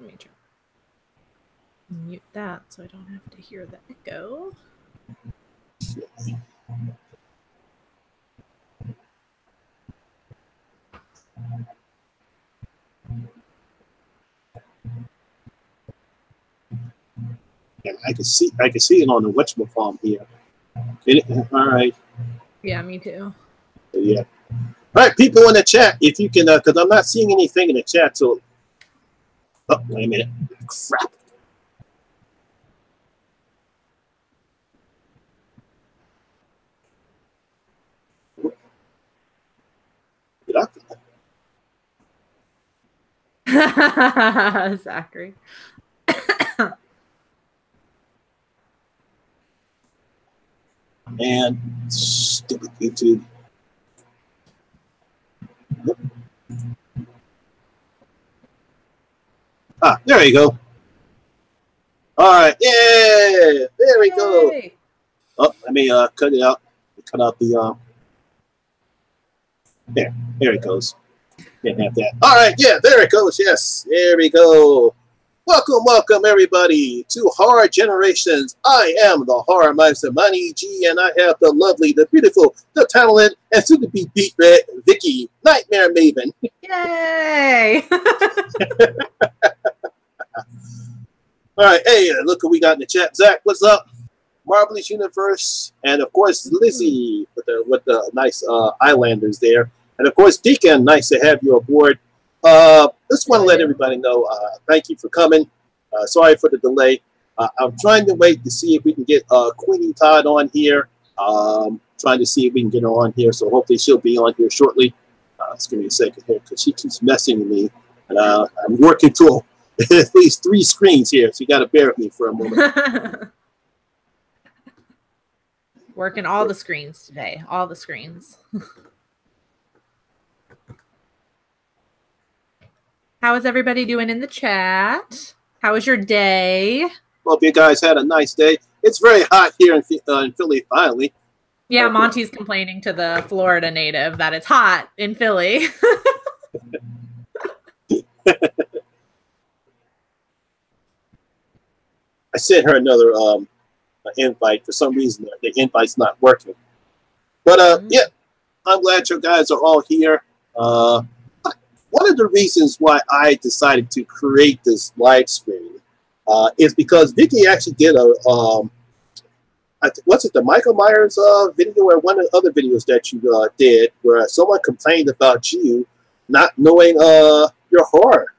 Let me try. Mute that so I don't have to hear the echo. Yeah, I can see it on the whatchamacallit here. All right. Yeah, me too. Yeah. All right, people in the chat, if you can, because I'm not seeing anything in the chat. So, oh, wait a minute. Crap. Get up. Zachary. And stupid YouTube. Ah, there you go. All right, yeah, there we go. Oh, let me cut it out. Cut out the there it goes. Can't have that. All right, yeah, there it goes. Yes, there we go. Welcome, everybody, to Horror Generations. I am the Horror Miser Monty G, and I have the lovely, the beautiful, the talented, and soon-to-be beat red Vicky, Nightmare Maven. Yay! All right, hey, look what we got in the chat. Zach, what's up? Marvelous Universe, and of course Lizzie with the nice Islanders there, and of course Deacon. Nice to have you aboard. Just want to let everybody know, thank you for coming. Sorry for the delay. I'm trying to wait to see if we can get Queenie Todd on here. Trying to see if we can get her on here, so hopefully she'll be on here shortly. Just give me a second here, because she keeps messing with me. And I'm working to at least 3 screens here, so you got to bear with me for a moment. Working all the screens today. All the screens. How is everybody doing in the chat? How was your day? Hope you guys had a nice day. It's very hot here in Philly, finally. Yeah, Monty's complaining to the Florida native that it's hot in Philly. I sent her another invite. For some reason, the invite's not working. But yeah, I'm glad you guys are all here. One of the reasons why I decided to create this live stream is because Vicky actually did a what's it, the Michael Myers video, or one of the other videos that you did, where someone complained about you not knowing your horror.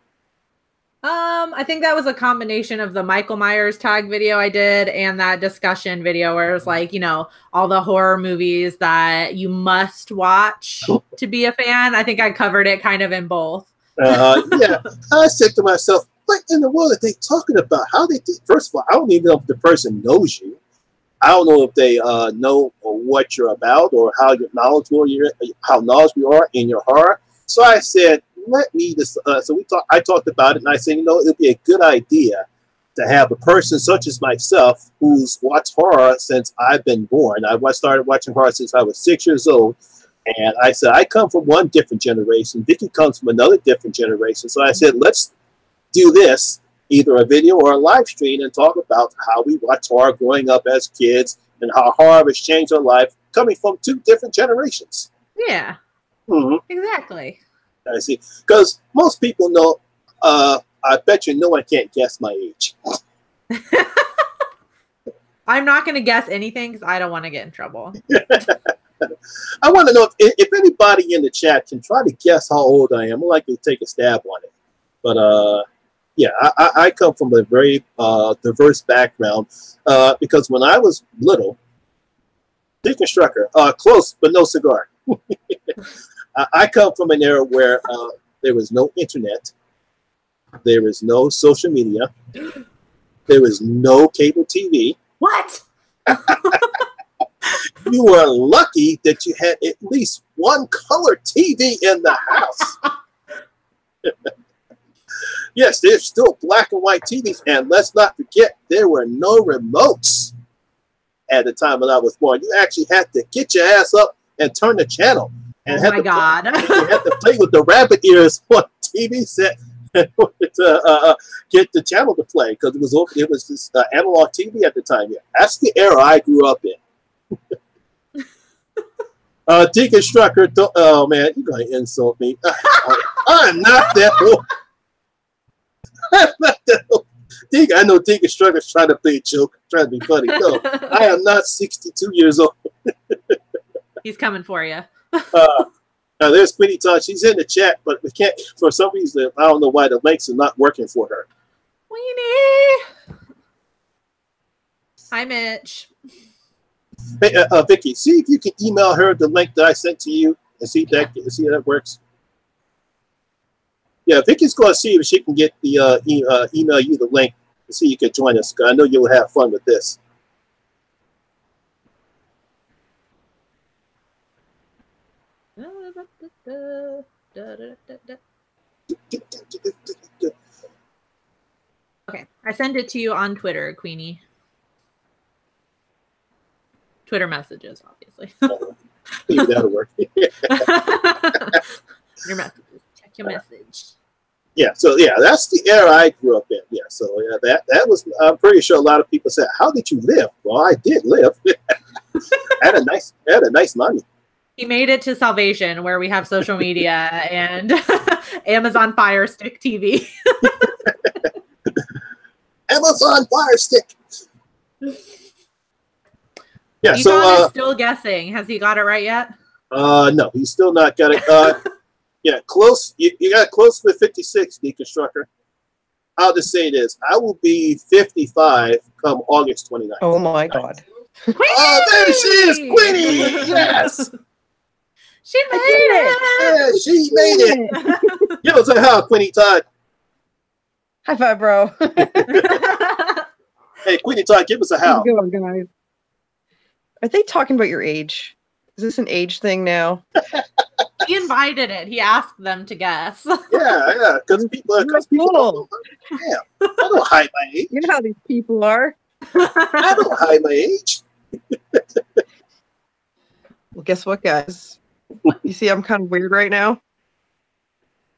I think that was a combination of the Michael Myers tag video I did and that discussion video where it was like, you know, all the horror movies that you must watch to be a fan. I think I covered it kind of in both. Yeah, I said to myself, what in the world are they talking about? How they do? First of all, I don't even know if the person knows you. I don't know if they know what you're about or how knowledgeable you are in your horror. So I said, let me just. I talked about it, and I said, you know, it'd be a good idea to have a person such as myself who's watched horror since I've been born. I started watching horror since I was 6 years old, and I said I come from one different generation. Vicky comes from another different generation. So I said, let's do this, either a video or a live stream, and talk about how we watch horror growing up as kids and how horror has changed our life, coming from 2 different generations. Yeah, exactly. I see, because most people know. I bet you no one can't guess my age. I'm not going to guess anything because I don't want to get in trouble. I want to know if anybody in the chat can try to guess how old I am. I'd like to take a stab on it. But yeah, I come from a very diverse background because when I was little, Deacon Strucker, close but no cigar. I come from an era where there was no internet, there was no social media, there was no cable TV. What? You were lucky that you had at least one color TV in the house. Yes, there's still black and white TVs, and let's not forget there were no remotes at the time when I was born. You actually had to get your ass up and turn the channel. And oh my God. You had to play with the rabbit ears on TV set in order get the channel to play because it was this analog TV at the time. Yeah, that's the era I grew up in. Deacon Strucker, oh man, you're gonna insult me. I'm not that old. I'm not that old. I know Deacon Strucker's trying to play a joke, trying to be funny. No, I am not 62 years old. He's coming for you. Now there's Queenie Todd. She's in the chat, but we can't, for some reason, I don't know why the links are not working for her. Queenie! Hi, Mitch. Hey, Vicky, see if you can email her the link that I sent to you and see if that works. Yeah, Vicky's going to see if she can get the email you the link and see if you can join us. I know you'll have fun with this. Okay, I sent it to you on Twitter, Queenie. Twitter messages, obviously. That'll work. Your messages. Check your message. Yeah, so yeah, that's the era I grew up in. Yeah, so yeah, that was. I'm pretty sure a lot of people said, "How did you live?" Well, I did live. I had a nice money. He made it to salvation, where we have social media and Amazon Fire Stick TV. Amazon Fire Stick. Yeah, Egon so is still guessing. Has he got it right yet? No, he's still not got it. Yeah, close. You got close for 56, Deconstructor. I'll just say this: I will be 55 come August 29th. Oh my God! Oh, there she is, Queenie! Yes, she made it. Yeah, she made it. Give us a hug, Queenie Todd. High five, bro. Hey, Queenie Todd, give us a hug. How's it going, guys? Are they talking about your age? Is this an age thing now? He invited it. He asked them to guess. Yeah, because people cool. Yeah, I don't hide my age. You know how these people are. I don't hide my age. Well, guess what, guys? You see, I'm kind of weird right now.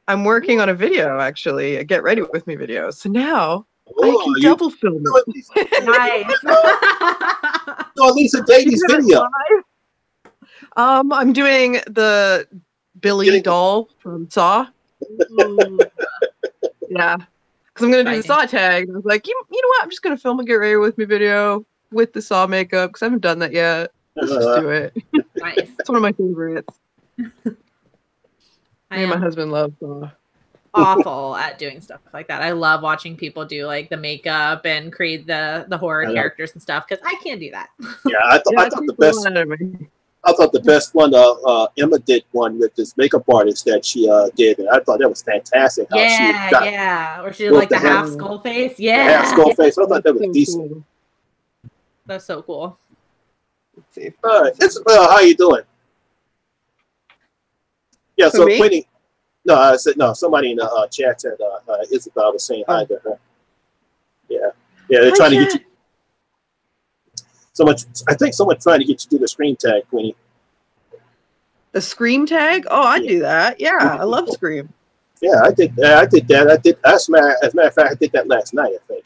I'm working on a video, actually, a Get Ready With Me video. So now I can double film it. Nice. So Lisa Davies' video. I'm doing the Billy doll from Saw. Yeah. Because I'm going to do the Saw tag. And I was like, you know what? I'm just going to film a Get Ready With Me video with the Saw makeup because I haven't done that yet. Let's just do it. Nice. It's one of my favorites. Me and my husband love Saw. Awful at doing stuff like that. I love watching people do like the makeup and create the horror characters and stuff because I can't do that. Yeah, I thought the best. I thought the best one, Emma did one with this makeup artist that she did, and I thought that was fantastic. How or she did like the half skull face. Yeah, half skull face. I thought that was decent. Cool. That's so cool. Let's see. All right, Isabel, how you doing? Yeah, so Queenie. No, I said no. Somebody in the chat said Isabel was saying hi to her. Yeah, they're trying to get you. I think someone's trying to get you to do the scream tag, Queenie. The scream tag? Oh, I do that. Yeah, I love Scream. Yeah, I did that. As a matter of fact, I did that last night, I think.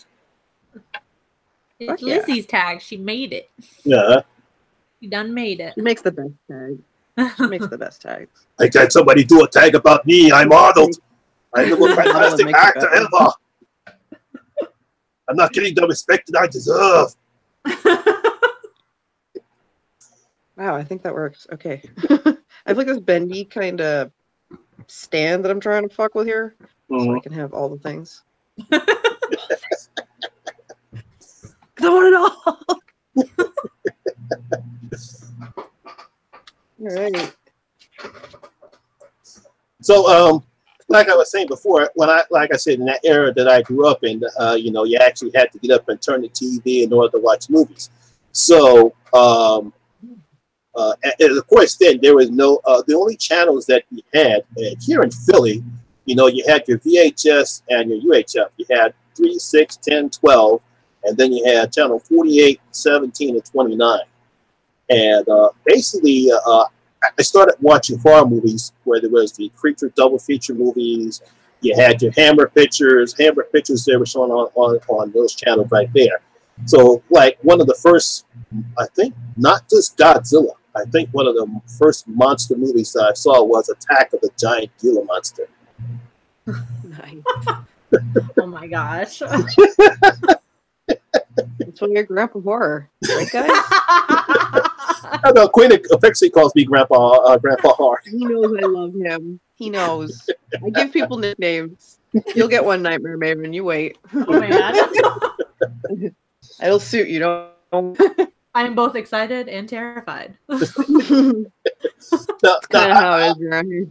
It's Lizzie's tag. She made it. Yeah. She done made it. She makes the best tag. She makes the best tags. I had somebody do a tag about me. I'm Arnold. I'm the most fantastic actor ever. I'm not getting the respect that I deserve. Wow, I think that works. Okay. I have like this bendy kind of stand that I'm trying to fuck with here. So I can have all the things. Because I want it all. All right. So, like I was saying before, like I said, in that era that I grew up in, you actually had to get up and turn the TV in order to watch movies. So, and of course, then there was no, the only channels that we had here in Philly, you had your VHS and your UHF. You had 3, 6, 10, 12, and then you had channel 48, 17, and 29. And basically, I started watching horror movies where there was the creature double feature movies, You had your Hammer Pictures they were showing on those channels right there. So, like, one of the first, I think, not just Godzilla, I think one of the first monster movies that I saw was Attack of the Giant Gila Monster. Nice. Oh my gosh. That's why you're Grandpa Horror, right, guys? I know Quinn affectionately calls me Grandpa Horror. He knows I love him. He knows. I give people nicknames. You'll get one, Nightmare Maven. You wait. Oh man. It'll suit you, don't. I am both excited and terrified. That's kind of how it is around here.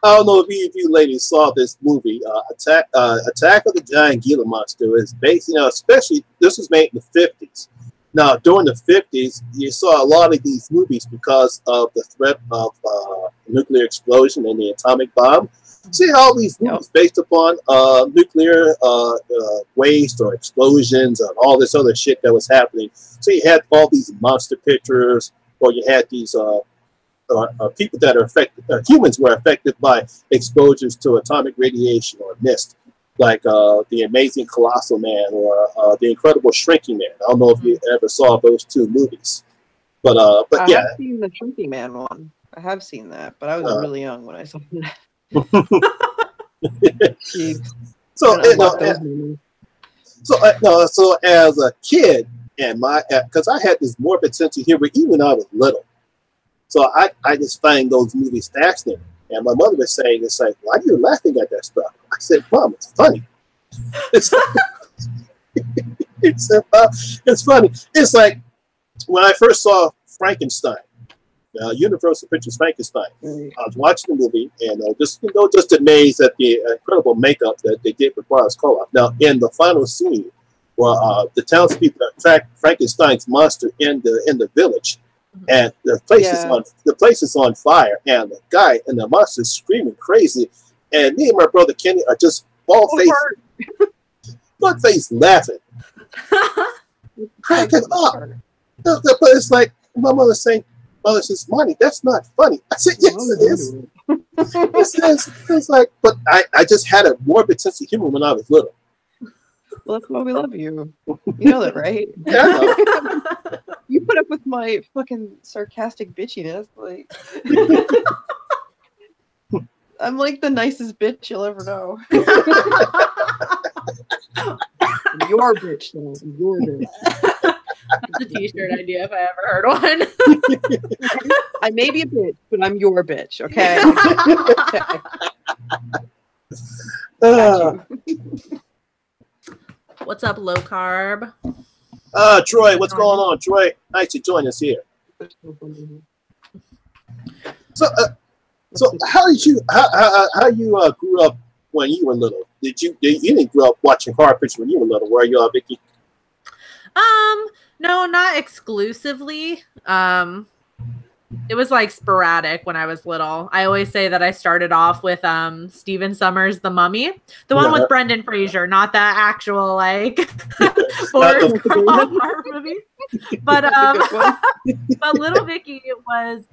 I don't know if you ladies saw this movie, Attack of the Giant Gila Monster. Is based, especially this was made in the 50s. Now, during the 50s, you saw a lot of these movies because of the threat of nuclear explosion and the atomic bomb. See all these movies based upon nuclear waste or explosions and all this other shit that was happening. So you had all these monster pictures, or you had these people that are affected, humans were affected by exposures to atomic radiation or mist, like The Amazing Colossal Man or The Incredible Shrinking Man. I don't know if you ever saw those two movies, but I yeah. have seen the Shrinking Man one. I have seen that, but I was really young when I saw that. So as a kid, and because I had this morbid sense of humor even when I was little, so I just find those movies fascinating. And my mother was saying, "It's like, why are you laughing at that stuff?" I said, "Mom, it's funny." It's funny. It's like when I first saw Frankenstein. Universal Pictures Frankenstein. I was watching the movie and just amazed at the incredible makeup that they did with Boris Karloff. Now, in the final scene, where the townspeople attack Frankenstein's monster in the village, and the place is on fire, and the guy and the monster is screaming crazy, and me and my brother Kenny are just butt face laughing, cracking up. But it's like my mother saying, "Mother says, Monty, that's not funny." I said, "Yes, it is." It's like, but I just had a morbid sense of humor when I was little. Well, that's why we love you. You know that, right? Yeah, I know. You put up with my fucking sarcastic bitchiness. Like, I'm like the nicest bitch you'll ever know. Your bitch, though. Your bitch. That's a t-shirt idea if I ever heard one. I may be a bitch, but I'm your bitch, okay? What's up, low carb? Troy, what's going on? Troy, nice to join us here. So how you grew up when you were little? You didn't grow up watching horror pictures when you were little, were you, Vicky? No, not exclusively. It was like sporadic when I was little. I always say that I started off with Stephen Sommers' The Mummy, the one with Brendan Fraser, not the actual like Boris Karloff horror movie. But but little Vicky was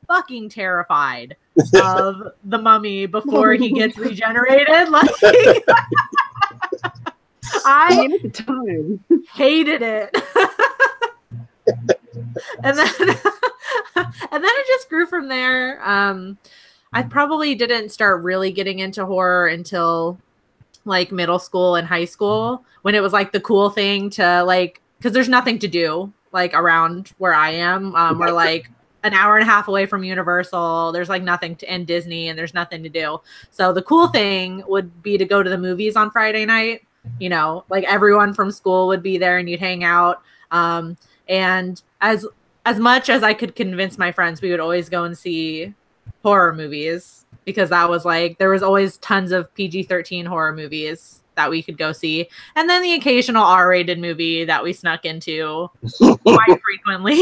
fucking terrified of the Mummy before he gets regenerated. Like I hated it. and then it just grew from there. I probably didn't start really getting into horror until like middle school and high school, when it was like the cool thing to like, because there's nothing to do like around where I am. We're like an hour and a half away from Universal. There's like nothing to, and Disney, and there's nothing to do. So the cool thing would be to go to the movies on Friday night. You know, like everyone from school would be there and you'd hang out. And as much as I could convince my friends, we would always go and see horror movies, because that was like, there was always tons of PG-13 horror movies that we could go see. And then the occasional R-rated movie that we snuck into quite frequently.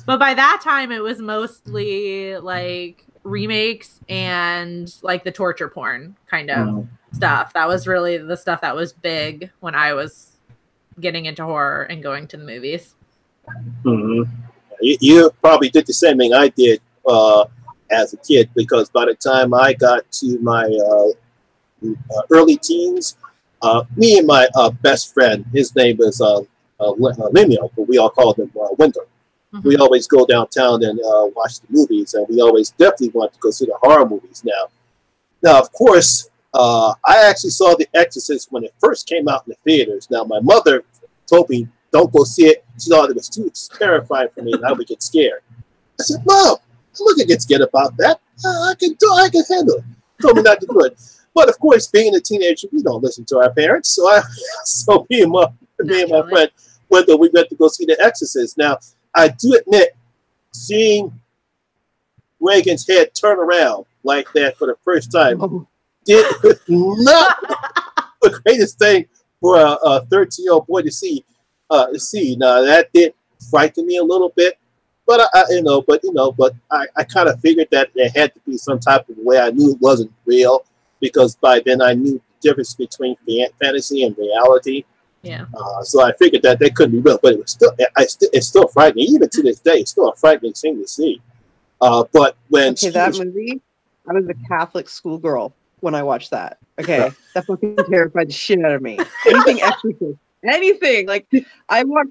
But by that time, it was mostly like remakes and like the torture porn kind of stuff. That was really the stuff that was big when I was getting into horror and going to the movies. Mm-hmm. You probably did the same thing I did as a kid, because by the time I got to my early teens, me and my best friend, his name is Lemuel, but we all called him Winter. We always go downtown and watch the movies, and we always definitely want to go see the horror movies Now, of course, I actually saw The Exorcist when it first came out in the theaters. Now, my mother told me, don't go see it. She thought it was too terrifying for me, and I would get scared. I said, Mom, I'm not going to get scared about that. I can handle it. Told me not to do it. But, of course, being a teenager, we don't listen to our parents. So me and my friend, we went to go see The Exorcist. Now, I do admit, seeing Reagan's head turn around like that for the first time did not the greatest thing for a 13-year-old boy to see. Now that did frighten me a little bit, but I kind of figured that there had to be some type of way. I knew it wasn't real because by then I knew the difference between fantasy and reality. Yeah. So I figured that couldn't be real, but it was still, it's still frightening. Even to this day, it's still a frightening thing to see. But when movie, I was a Catholic schoolgirl when I watched that. Okay, that fucking terrified the shit out of me. Anything Exorcist, anything. Like I watch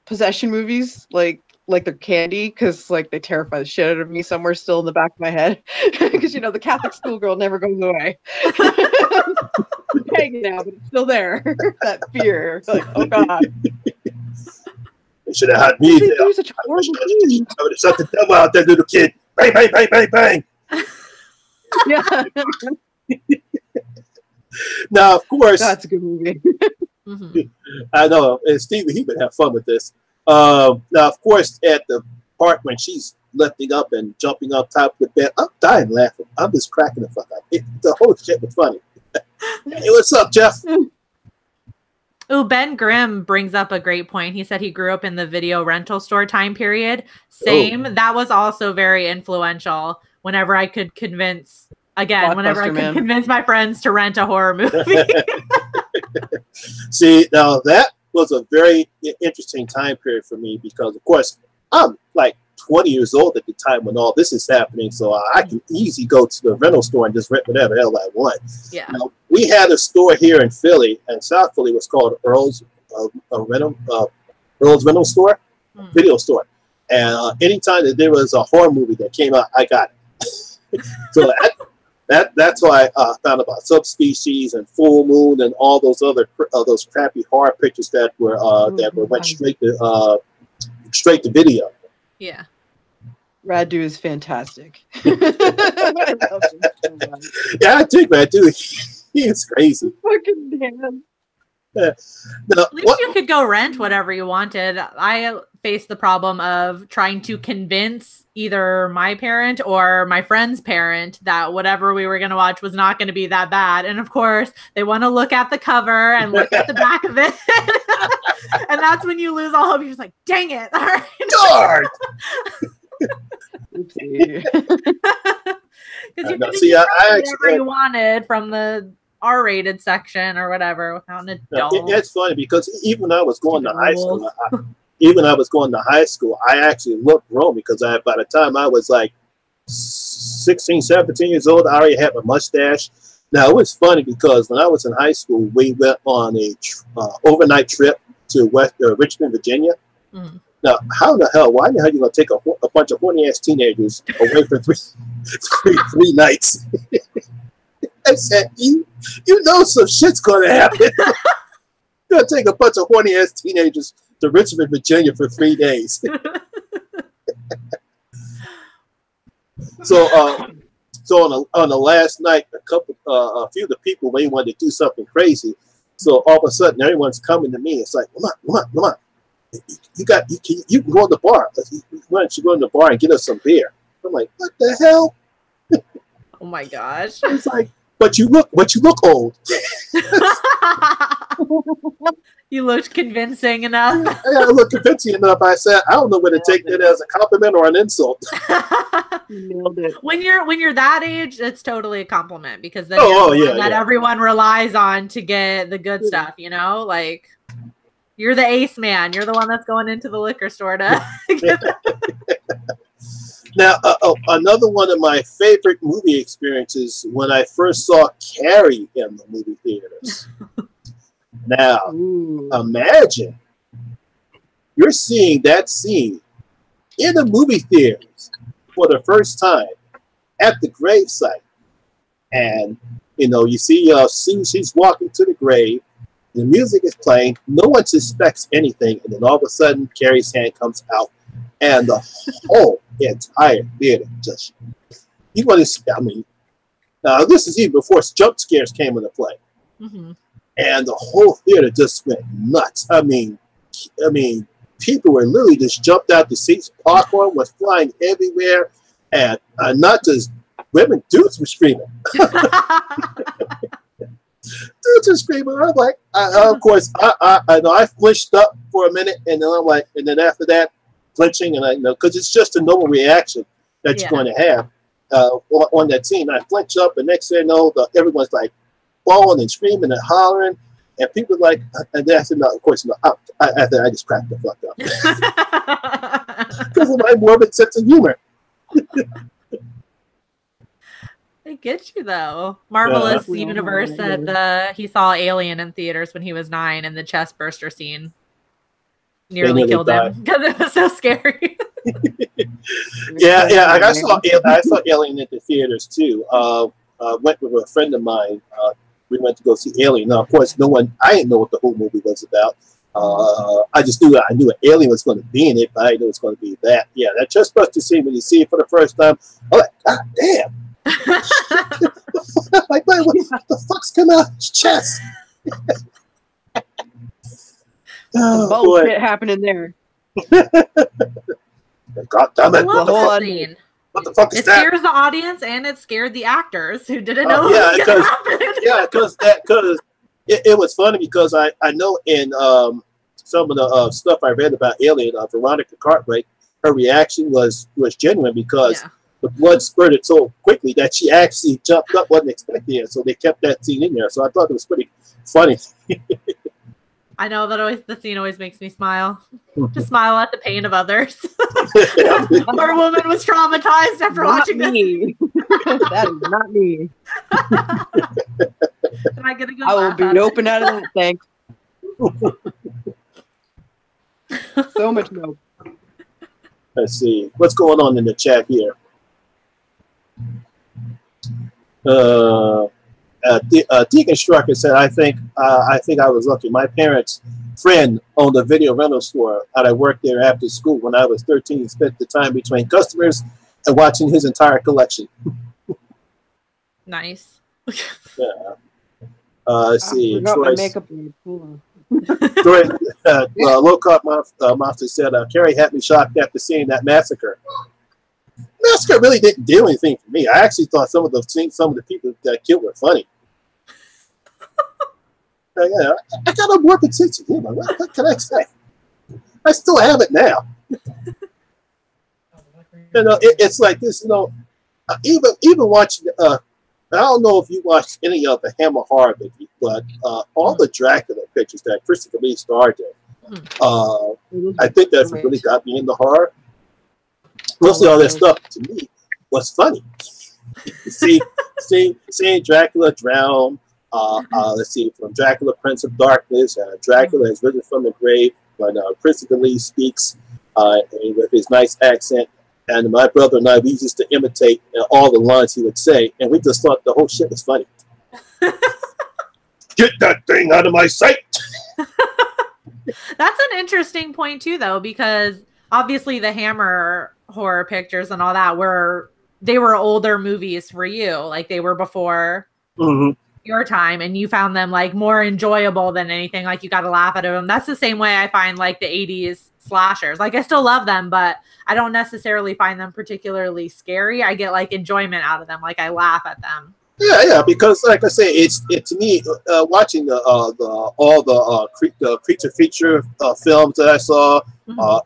possession movies, like they're candy, because like they terrify the shit out of me somewhere still in the back of my head. Because the Catholic schoolgirl never goes away. It's hanging now, but it's still there. That fear, like, oh god. They should have had me there. I would have shot the devil out, that little kid. Bang, bang, bang, bang, bang. Yeah. Now, of course, that's a good movie. I know, and Steve, he would have fun with this. Now, of course, at the part when she's lifting up and jumping up top of the bed, I'm dying laughing. I'm just cracking the fuck up. The whole shit was funny. Hey, what's up, Jeff? Oh, Ben Grimm brings up a great point. He said he grew up in the video rental store time period. Same. Oh. That was also very influential. Whenever I could convince my friends to rent a horror movie. See, now that was a very interesting time period for me because, of course, I'm like 20 years old at the time when all this is happening, so I can easily go to the rental store and just rent whatever hell I want. Yeah. Now, we had a store here in Philly, and South Philly was called Earl's Rental Store, video store. And anytime that there was a horror movie that came out, I got it. So that's why I found about Subspecies and Full Moon and all those other those crappy horror pictures that went straight to video. Yeah. Radu is fantastic. I love him so much. Yeah, I think Radu. He is crazy. Fucking damn. At least you could go rent whatever you wanted. I faced the problem of trying to convince either my parent or my friend's parent that whatever we were going to watch was not going to be that bad. And of course, they want to look at the cover and look at the back of it. And that's when you lose all hope. You're just like, dang it. All right. Darn. Because you could get whatever you wanted from the R-rated section or whatever without an adult. It's funny because even when I was going to high school, I actually looked grown because by the time I was like 16, 17 years old, I already had my mustache. Now, it was funny because when I was in high school, we went on a overnight trip to Richmond, Virginia. Mm-hmm. Now, why the hell are you going to take a bunch of horny-ass teenagers away for three nights? I said, you know some shit's going to happen. You're going to take a bunch of horny-ass teenagers to Richmond, Virginia for 3 days. So on the last night, a few of the people may want to do something crazy. So all of a sudden, everyone's coming to me. It's like, come on. You can go to the bar. Why don't you go to the bar and get us some beer? I'm like, what the hell? Oh my gosh! It's like, but you look old. You looked convincing enough. Yeah, I looked convincing enough. I said, I don't know whether to take that as a compliment or an insult. Nailed it. When you're that age, it's totally a compliment because then everyone relies on to get the good stuff. Like. You're the ace man. You're the one that's going into the liquor store to get Now, another one of my favorite movie experiences when I first saw Carrie in the movie theaters. Now, imagine you're seeing that scene in the movie theaters for the first time at the gravesite. And, you know, you see she's walking to the grave. The music is playing. No one suspects anything. And then all of a sudden, Carrie's hand comes out. And the whole entire theater just, you want to see, I mean, now this is even before jump scares came into play. Mm-hmm. And the whole theater just went nuts. I mean, people were literally just jumped out the seats. Popcorn was flying everywhere. And not just women, dudes were screaming. Dudes were screaming. I'm like, of course, I flinched up for a minute. And then I'm like, and then after that, flinching, and I know because it's just a normal reaction that you're going to have on that scene. I flinch up, and next thing you know, everyone's like falling and screaming and hollering, and people like, and then after that, of course, after I just cracked the fuck up because of my morbid sense of humor. They get you though. Marvelous Universe said he saw Alien in theaters when he was 9, and the chest burster scene nearly killed him because it was so scary. yeah. I saw Alien at the theaters too. Went with a friend of mine. We went to go see Alien. Now, of course, I didn't know what the whole movie was about. I just knew an alien was going to be in it, but I didn't know it was going to be that. Yeah, that chest buster scene when you see it for the first time, I'm like, God damn! Like, man, what the fuck's coming out of his chest? Oh, bullshit happening there. God damn it! What the fuck is that? It scares the audience and it scared the actors who didn't know what was going to happen. Yeah, because it was funny because I know in some of the stuff I read about Alien, Veronica Cartwright, her reaction was genuine because the blood spurted so quickly that she actually jumped up, wasn't expecting it, so they kept that scene in there. So I thought it was pretty funny. I know that the scene always makes me smile. Just smile at the pain of others. Our woman was traumatized after watching me. That is not me. Am I gonna go? I will be open out of that. Thanks. So much milk. Let's see what's going on in the chat here. Deconstructor said, I think I was lucky. My parents' friend owned a video rental store, and I worked there after school when I was 13 and spent the time between customers and watching his entire collection. Nice. Yeah. Let's see. Troy, makeup Troy, Low Cut Monster said, Carrie had me shocked after seeing that massacre. Massacre really didn't do anything for me. I actually thought some of the people that killed were funny. Yeah, I got a morbid sense of humor. What can I say? I still have it now. It's like this. Even watching. I don't know if you watched any of the Hammer horror movie, but all the Dracula pictures that Christopher Lee starred in, I think that's what really got me into horror. Mostly all that stuff to me was funny. Seeing Dracula drown. Let's see, from Dracula, Prince of Darkness, Dracula is risen from the grave when Christopher Lee speaks with his nice accent. And my brother and I, we used to imitate all the lines he would say, and we just thought the whole shit was funny. Get that thing out of my sight! That's an interesting point, too, though, because obviously the Hammer horror pictures and all that were older movies for you. Like, they were before your time, and you found them, like, more enjoyable than anything. Like, you got to laugh at them. That's the same way I find, like, the 80s slashers. Like, I still love them, but I don't necessarily find them particularly scary. I get, like, enjoyment out of them. Like, I laugh at them. Yeah, because like I say, it's to me watching the creature feature films that I saw,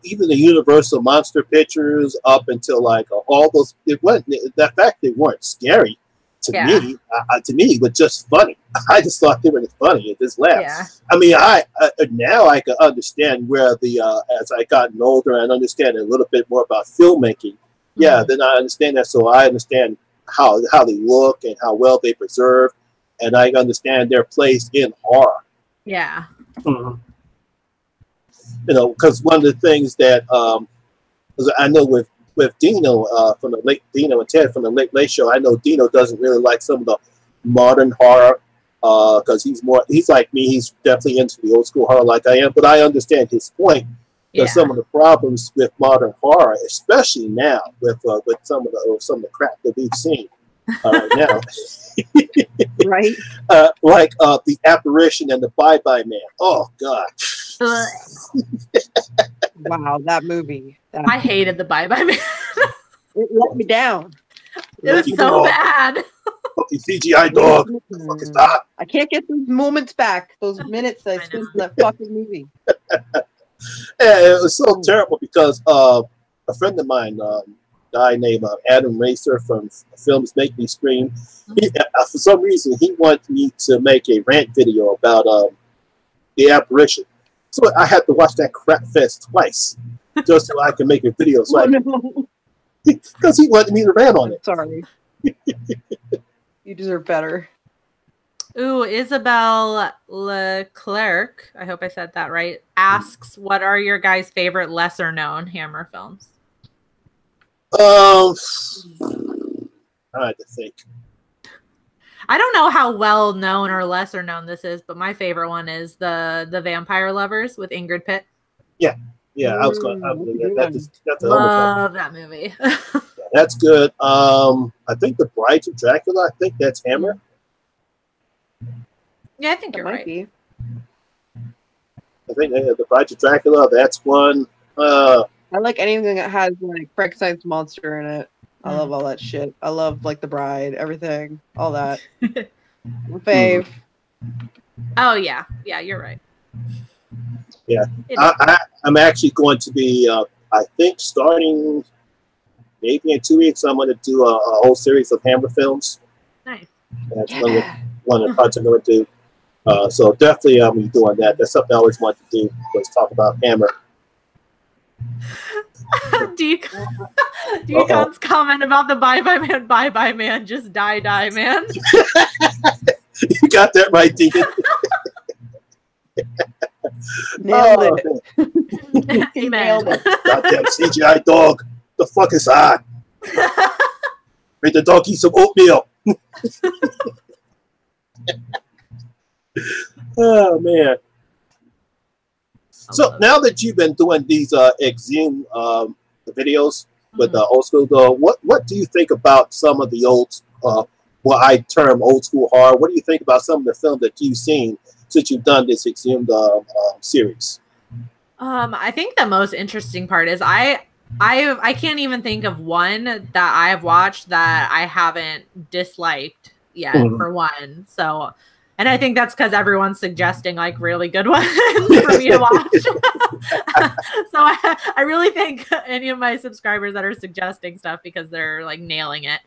even the Universal monster pictures up until like all those. That fact they weren't scary to me. To me, but just funny. I just thought they were funny. It just laughed. Yeah. I mean, now I can understand where as I gotten older and understand a little bit more about filmmaking. yeah, then I understand that. So I understand how they look and how well they preserve, and I understand their place in horror. Yeah. You know, because one of the things that I know with Dino from the late Dino and Ted from the Late Late Show, I know Dino doesn't really like some of the modern horror because he's like me. He's definitely into the old school horror like I am. But I understand his point. There's some of the problems with modern horror, especially now with some of the crap that we've seen now. Right. Like the apparition and the Bye Bye Man. Oh God. Wow, that movie. I hated the Bye Bye Man. It let me down. It was so bad. Fucking CGI dog. Fucking stop. I can't get those moments back. Those minutes I spent in that fucking movie. Yeah, it was so terrible because a friend of mine, a guy named Adam Racer from Films Make Me Scream, for some reason he wanted me to make a rant video about the apparition. So I had to watch that crap fest twice just so I can make a video. So because he wanted me to rant on it. Sorry. You deserve better. Ooh, Isabel Leclerc, I hope I said that right, asks, what are your guys' favorite lesser-known Hammer films? I had to think. I don't know how well-known or lesser-known this is, but my favorite one is the Vampire Lovers with Ingrid Pitt. Yeah, I was going to... Love that movie. Yeah, that's good. I think The Bride of Dracula, I think that's Hammer. Yeah, I think you're right. I think The Bride of Dracula, that's one. I like anything that has like Frankenstein's monster in it. I love all that shit. I love like The Bride, everything, all that. Fave. Oh yeah, you're right. Yeah, I'm actually going to be. I think starting maybe in 2 weeks, I'm going to do a whole series of Hammer films. Nice. That's one of the projects I'm going to do. So definitely I'll be doing that. That's something I always wanted to do, was talk about Hammer. Deacon's comment about the Bye Bye Man, just die man. You got that right, Deacon. Nailed it. He nailed it. Goddamn CGI dog. The fuck is that? Make the dog eat some oatmeal. Oh man. So now that you've been doing these exhume videos with the old school, what do you think about some of the old, what I term old school horror? What do you think about some of the films that you've seen since you've done this exhumed series? I think the most interesting part is I can't even think of one that I've watched that I haven't disliked yet, for one. So. And I think that's because everyone's suggesting like really good ones for me to watch. So I really thank any of my subscribers that are suggesting stuff because they're like nailing it.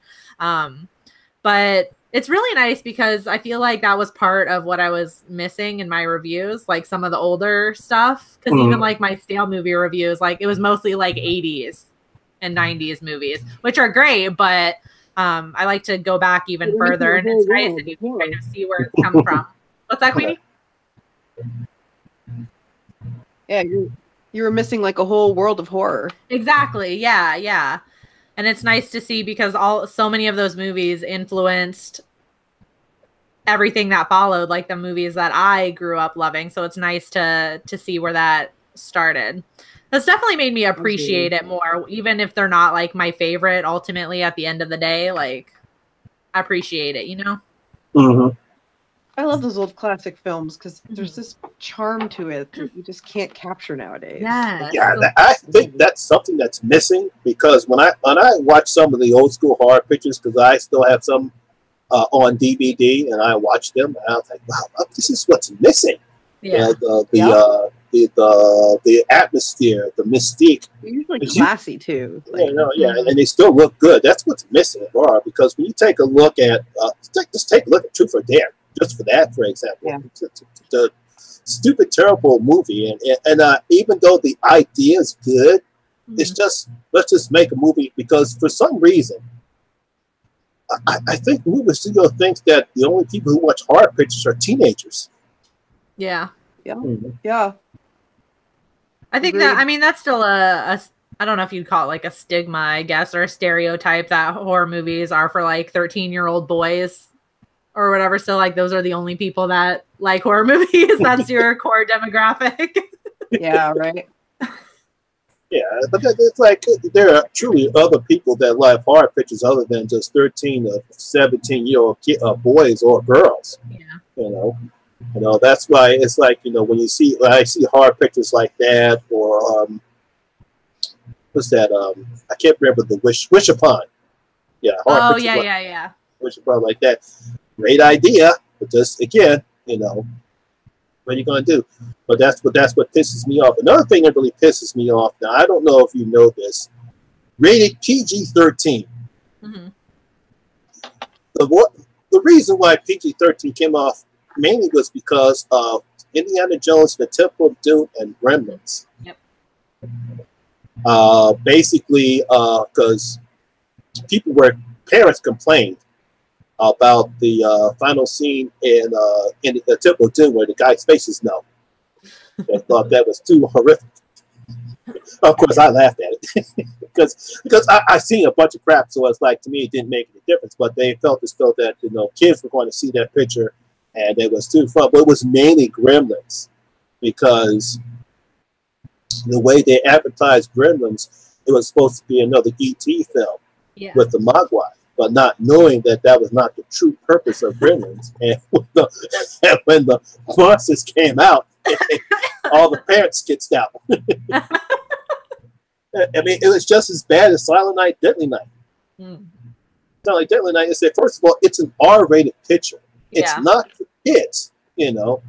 But it's really nice because I feel like that was part of what I was missing in my reviews, like some of the older stuff. Because even like my stale movie reviews, like it was mostly like 80s and 90s movies, which are great, but I like to go back even further, and it's nice that you can kind of see where it's come from. What's that, Queenie? Yeah, you were missing like a whole world of horror. Exactly. Yeah. And it's nice to see because so many of those movies influenced everything that followed, like the movies that I grew up loving. So it's nice to see where that started. That's definitely made me appreciate it more, even if they're not like my favorite. Ultimately, at the end of the day, like I appreciate it, you know. I love those old classic films because there's this charm to it that you just can't capture nowadays. Yes. Yeah, I think that's something that's missing because when I watch some of the old school horror pictures, because I still have some on DVD and I watch them, and I was like, wow, this is what's missing. Yeah. The atmosphere, the mystique. They're usually classy too. Like, and they still look good. That's what's missing in horror. Because when you take a look at, just take a look at Truth or Dare, just for that, for example, the stupid, terrible movie, and even though the idea is good, It's just, let's just make a movie, because for some reason, I think the movie studio thinks that the only people who watch horror pictures are teenagers. Yeah. Yeah. Yeah. I think that, I mean, that's still a I don't know if you'd call it like a stigma, I guess, or a stereotype that horror movies are for like 13-year-old boys or whatever. So like those are the only people that like horror movies. That's your core demographic. Yeah, right. Yeah, but it's like there are truly other people that like horror pictures other than just 13 or 17-year-old boys or girls. Yeah. You know, that's why it's like, you know, when I see horror pictures like that, or what's that? I can't remember the Wish Upon. Yeah. Oh yeah. Wish Upon like that. Great idea, but just again, you know, what are you going to do? But that's what pisses me off. Another thing that really pisses me off. Now, I don't know if you know this. Rated PG-13. Mm-hmm. The reason why PG-13 came off mainly was because of Indiana Jones, The Temple of Doom, and Gremlins. Yep. Basically, because parents complained about the final scene in The Temple of Doom where the guy's face is numb. They thought that was too horrific. Of course, I laughed at it because I seen a bunch of crap, so it's like, to me it didn't make any difference. But they felt as though that, you know, kids were going to see that picture and it was too fun. But it was mainly Gremlins, because the way they advertised Gremlins, it was supposed to be another E.T. film with the Mogwai, but not knowing that that was not the true purpose of Gremlins. And when the monsters came out, all the parents skitzed out. I mean, it was just as bad as Silent Night, Deadly Night. Silent Night, Deadly Night, first of all, it's an R-rated picture. It's not for kids, you know.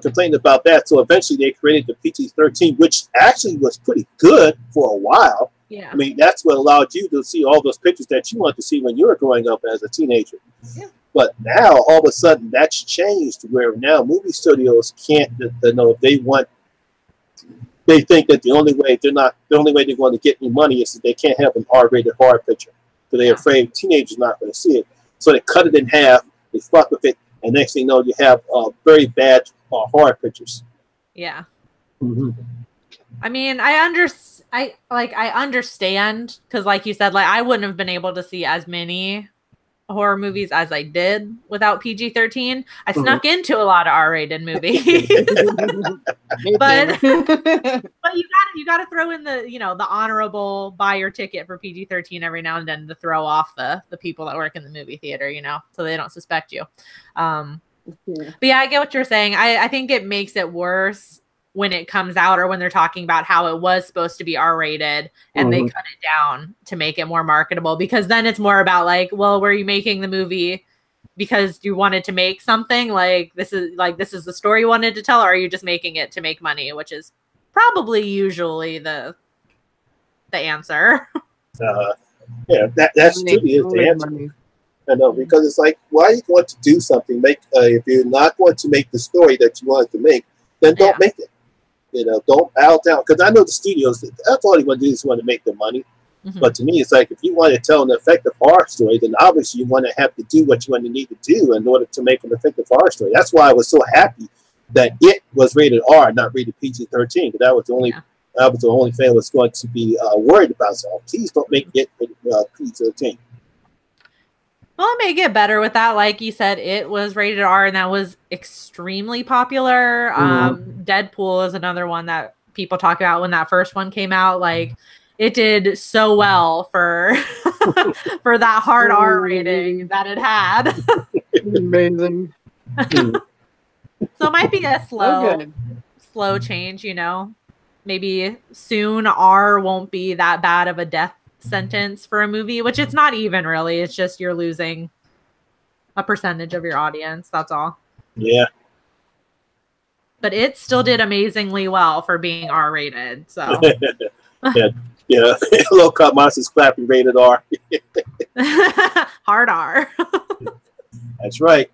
Complained about that. So eventually they created the PG-13, which actually was pretty good for a while. Yeah. I mean, that's what allowed you to see all those pictures that you wanted to see when you were growing up as a teenager. Yeah. But now, all of a sudden, that's changed, where now movie studios can't, you know, they think that the only way they're going to get any money is that they can't have an R-rated horror picture. So they're afraid teenagers are not going to see it. So they cut it in half, they fuck with it, and next thing you know, you have very bad horror pictures. Yeah. Mm-hmm. I mean, I understand, because like you said, like I wouldn't have been able to see as many horror movies as I did without PG-13. I snuck into a lot of R-rated movies. but you gotta throw in the, you know, the honorable buy your ticket for PG-13 every now and then to throw off the people that work in the movie theater, you know, so they don't suspect you. But yeah, I get what you're saying. I think it makes it worse when it comes out, or when they're talking about how it was supposed to be R-rated and they cut it down to make it more marketable, because then it's more about like, well, were you making the movie because you wanted to make something? Like this is the story you wanted to tell, or are you just making it to make money, which is probably usually the answer. Yeah, that's truly is the answer. Money. I know, because it's like, why are you going to do something? If you're not going to make the story that you wanted to make, then don't make it. You know, don't bow down. Because I know the studios, that's all you want to do is want to make the money. But to me, it's like, if you want to tell an effective horror story, then obviously you want to have to do what you want to need to do in order to make an effective horror story. That's why I was so happy that it was rated R, not rated PG-13. Because that was the only thing I was going to be worried about. So please don't make it PG-13. Well, it may get better with that. Like you said, it was rated R, and that was extremely popular. Deadpool is another one that people talk about when that first one came out. Like, it did so well for for that hard R rating that it had. Amazing. So it might be a slow change, you know. Maybe soon R won't be that bad of a death sentence for a movie, which it's not even really. It's just you're losing a percentage of your audience. That's all. Yeah. But it still did amazingly well for being R-rated. So. yeah. Low cut monsters clapping rated R. Hard R. That's right.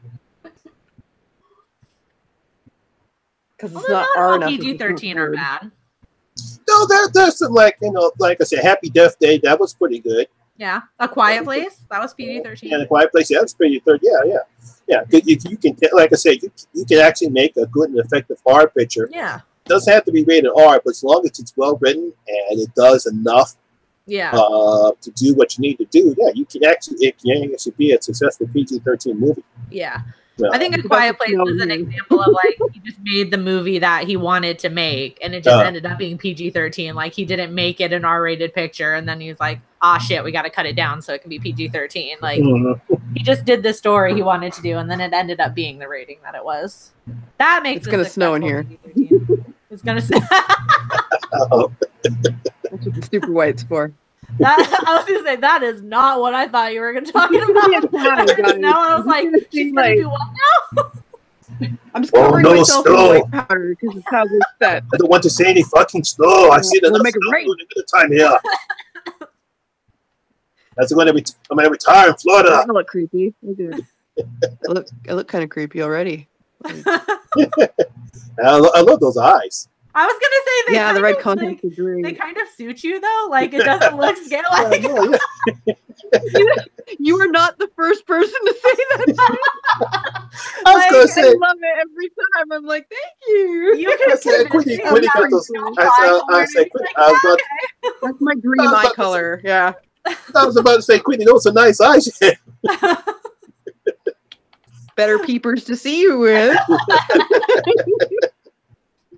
Because it's not R enough. PG-13 are bad. No, there's some like like I said, Happy Death Day. That was pretty good. Yeah, A Quiet Place. That was PG-13. Yeah, A Quiet Place. Yeah, that's PG-13. Yeah. You can, like I said, you can actually make a good and effective horror picture. Yeah. It doesn't have to be rated R, but as long as it's well written and it does enough. Yeah. To do what you need to do, it can actually be a successful PG-13 movie. Yeah. I think A Quiet Place was an example of like he just made the movie that he wanted to make, and it just ended up being PG-13. Like he didn't make it an R-rated picture, and then he was like, "Ah, shit, we got to cut it down so it can be PG-13." Like he just did the story he wanted to do, and then it ended up being the rating that it was. That makes it's gonna snow in here. PG-13. It's gonna snow. That's what the super white's for. I was gonna say that is not what I thought you were gonna talk about. Now I was like, she's gonna do what now? I'm just covering myself in white powder because it's how we're set. I don't want to see any fucking snow. I see the make it rain. time here. That's when I'm gonna retire in Florida. I look creepy. I look kind of creepy already. I love those eyes. I was gonna say the red contact is great. They kind of suit you though. Like it doesn't look scary. Like you are not the first person to say that. I was gonna say, I love it every time. I'm like, thank you. You can say Quinny got those. I said, that's my dream eye color. Yeah. I was about to say, Quinny, those are nice eyes. Better peepers to see you with.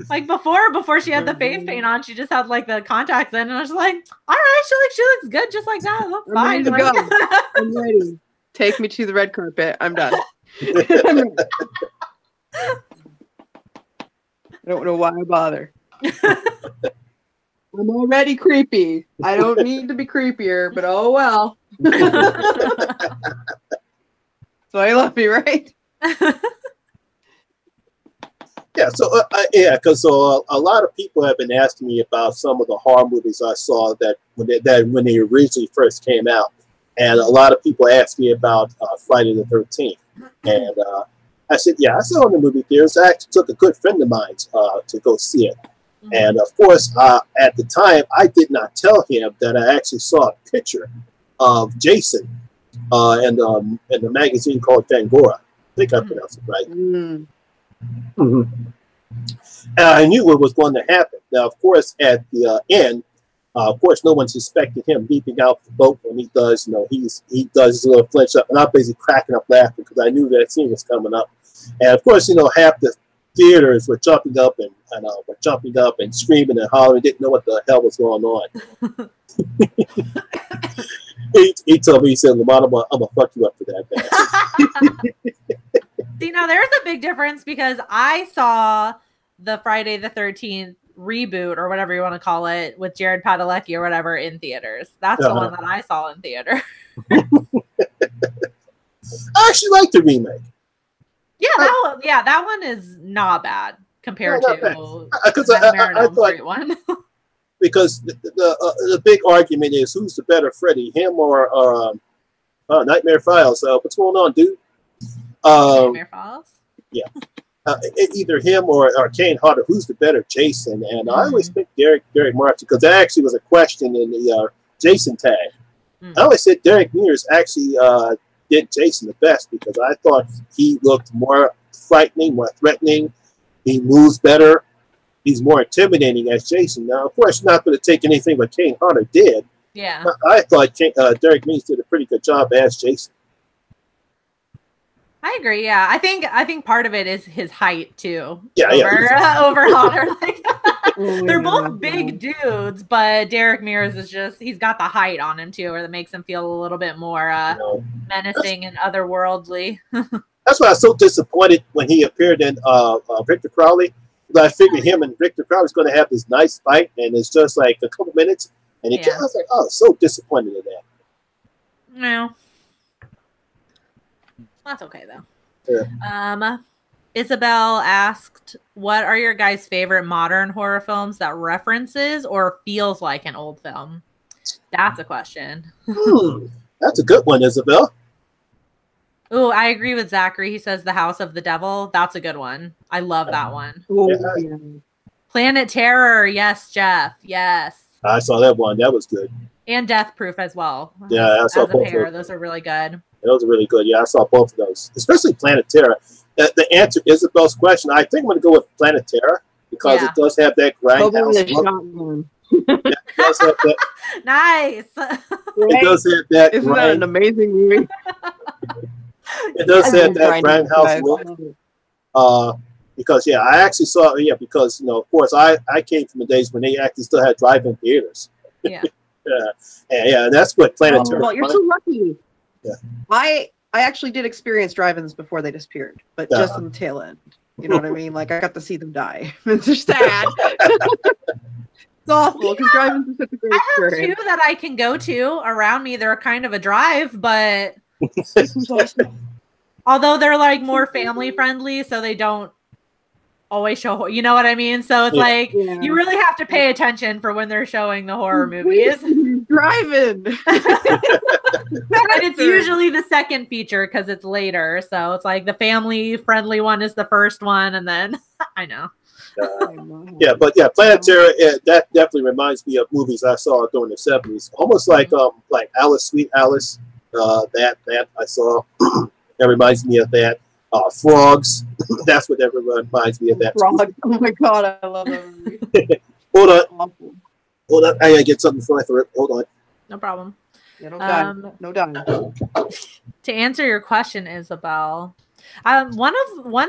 Like before she had the face paint on, she just had like the contacts in, and I was like, all right, she looks good just like that. Looks fine. I'm ready to go. I'm ready. Take me to the red carpet. I'm done. I don't know why I bother. I'm already creepy. I don't need to be creepier, but oh well. So I love me, right? Yeah, so because a lot of people have been asking me about some of the horror movies I saw that when they originally first came out, and a lot of people asked me about Friday the 13th, and I said, yeah, I saw it in the movie theaters. I actually took a good friend of mine to go see it, and of course, at the time, I did not tell him that I actually saw a picture of Jason in the magazine called Fangora. I think I pronounced it right. And I knew what was going to happen. Now, of course, at the end, of course, no one suspected him leaping out the boat when he does. He does his little flinch up, and I'm basically cracking up laughing because I knew that scene was coming up. And of course, half the theaters were jumping up and screaming and hollering, didn't know what the hell was going on. he told me, he said, "Lamont, I'm gonna fuck you up for that." See, now there's a big difference because I saw the Friday the 13th reboot or whatever you want to call it with Jared Padalecki or whatever in theaters. That's the one that I saw in theater. I actually like the remake. Yeah, that one is not bad compared to the Marinum one. Because the big argument is who's the better Freddy, him or Nightmare Files. What's going on, dude? Nightmare Files? Yeah. Either him or Kane Hodder, who's the better Jason? And I always picked Derek Martin because that actually was a question in the Jason tag. I always said Derek Mears actually did Jason the best because I thought he looked more frightening, more threatening. He moves better. He's more intimidating as Jason. Now, of course, not going to take anything what Kane Hodder did. Yeah. I thought Derek Mears did a pretty good job as Jason. I agree. Yeah, I think part of it is his height too. Yeah, over Hodder. Like, they're both big dudes, but Derek Mears is he's got the height on him too, where that makes him feel a little bit more menacing and otherworldly. That's why I was so disappointed when he appeared in Victor Crowley. Because I figured him and Victor Crowley's going to have this nice fight, and it's just like a couple minutes, and I was like, oh, so disappointed in that. No. That's okay though. Yeah. Isabel asked, what are your guys' favorite modern horror films that references or feels like an old film? That's a question. That's a good one, Isabel. Oh, I agree with Zachary. He says The House of the Devil. That's a good one. I love that one. Yeah. Planet Terror. Yes, Jeff. Yes. I saw that one. That was good. And Death Proof as well. Yeah, I saw both of those. Those are really good. Those are really good. Yeah, I saw both of those, especially Planet Terror. The answer Isabel's question. I think I'm going to go with Planet Terror because it does have that grindhouse look. Yeah, it does have that. Nice. It does have that. Isn't that an amazing movie? It does have that grindhouse look. Because I actually saw because of course I came from the days when they actually still had drive-in theaters. Yeah. And that's what Planet Terror. Well, you're so lucky. Yeah. I actually did experience drive-ins before they disappeared, but just in the tail end. You know what I mean? Like I got to see them die. It's just sad. It's awful because drive-ins is such a great experience. I have two that I can go to around me. They're kind of a drive, but although they're like more family friendly, so they don't always show, you know what I mean? So it's like you really have to pay attention for when they're showing the horror movies. Driving. And it's usually the second feature because it's later. So it's like the family friendly one is the first one, and then I know. Planet Terror, that definitely reminds me of movies I saw during the 70s. Almost like Alice, Sweet Alice. That I saw. That reminds me of that. Frogs. That's what everyone reminds me of. That. Frogs. Oh my god, I love that movie. Hold on. Hold on. I gotta get something before I throw it. Hold on. No problem. Yeah, no dying. To answer your question, Isabel, one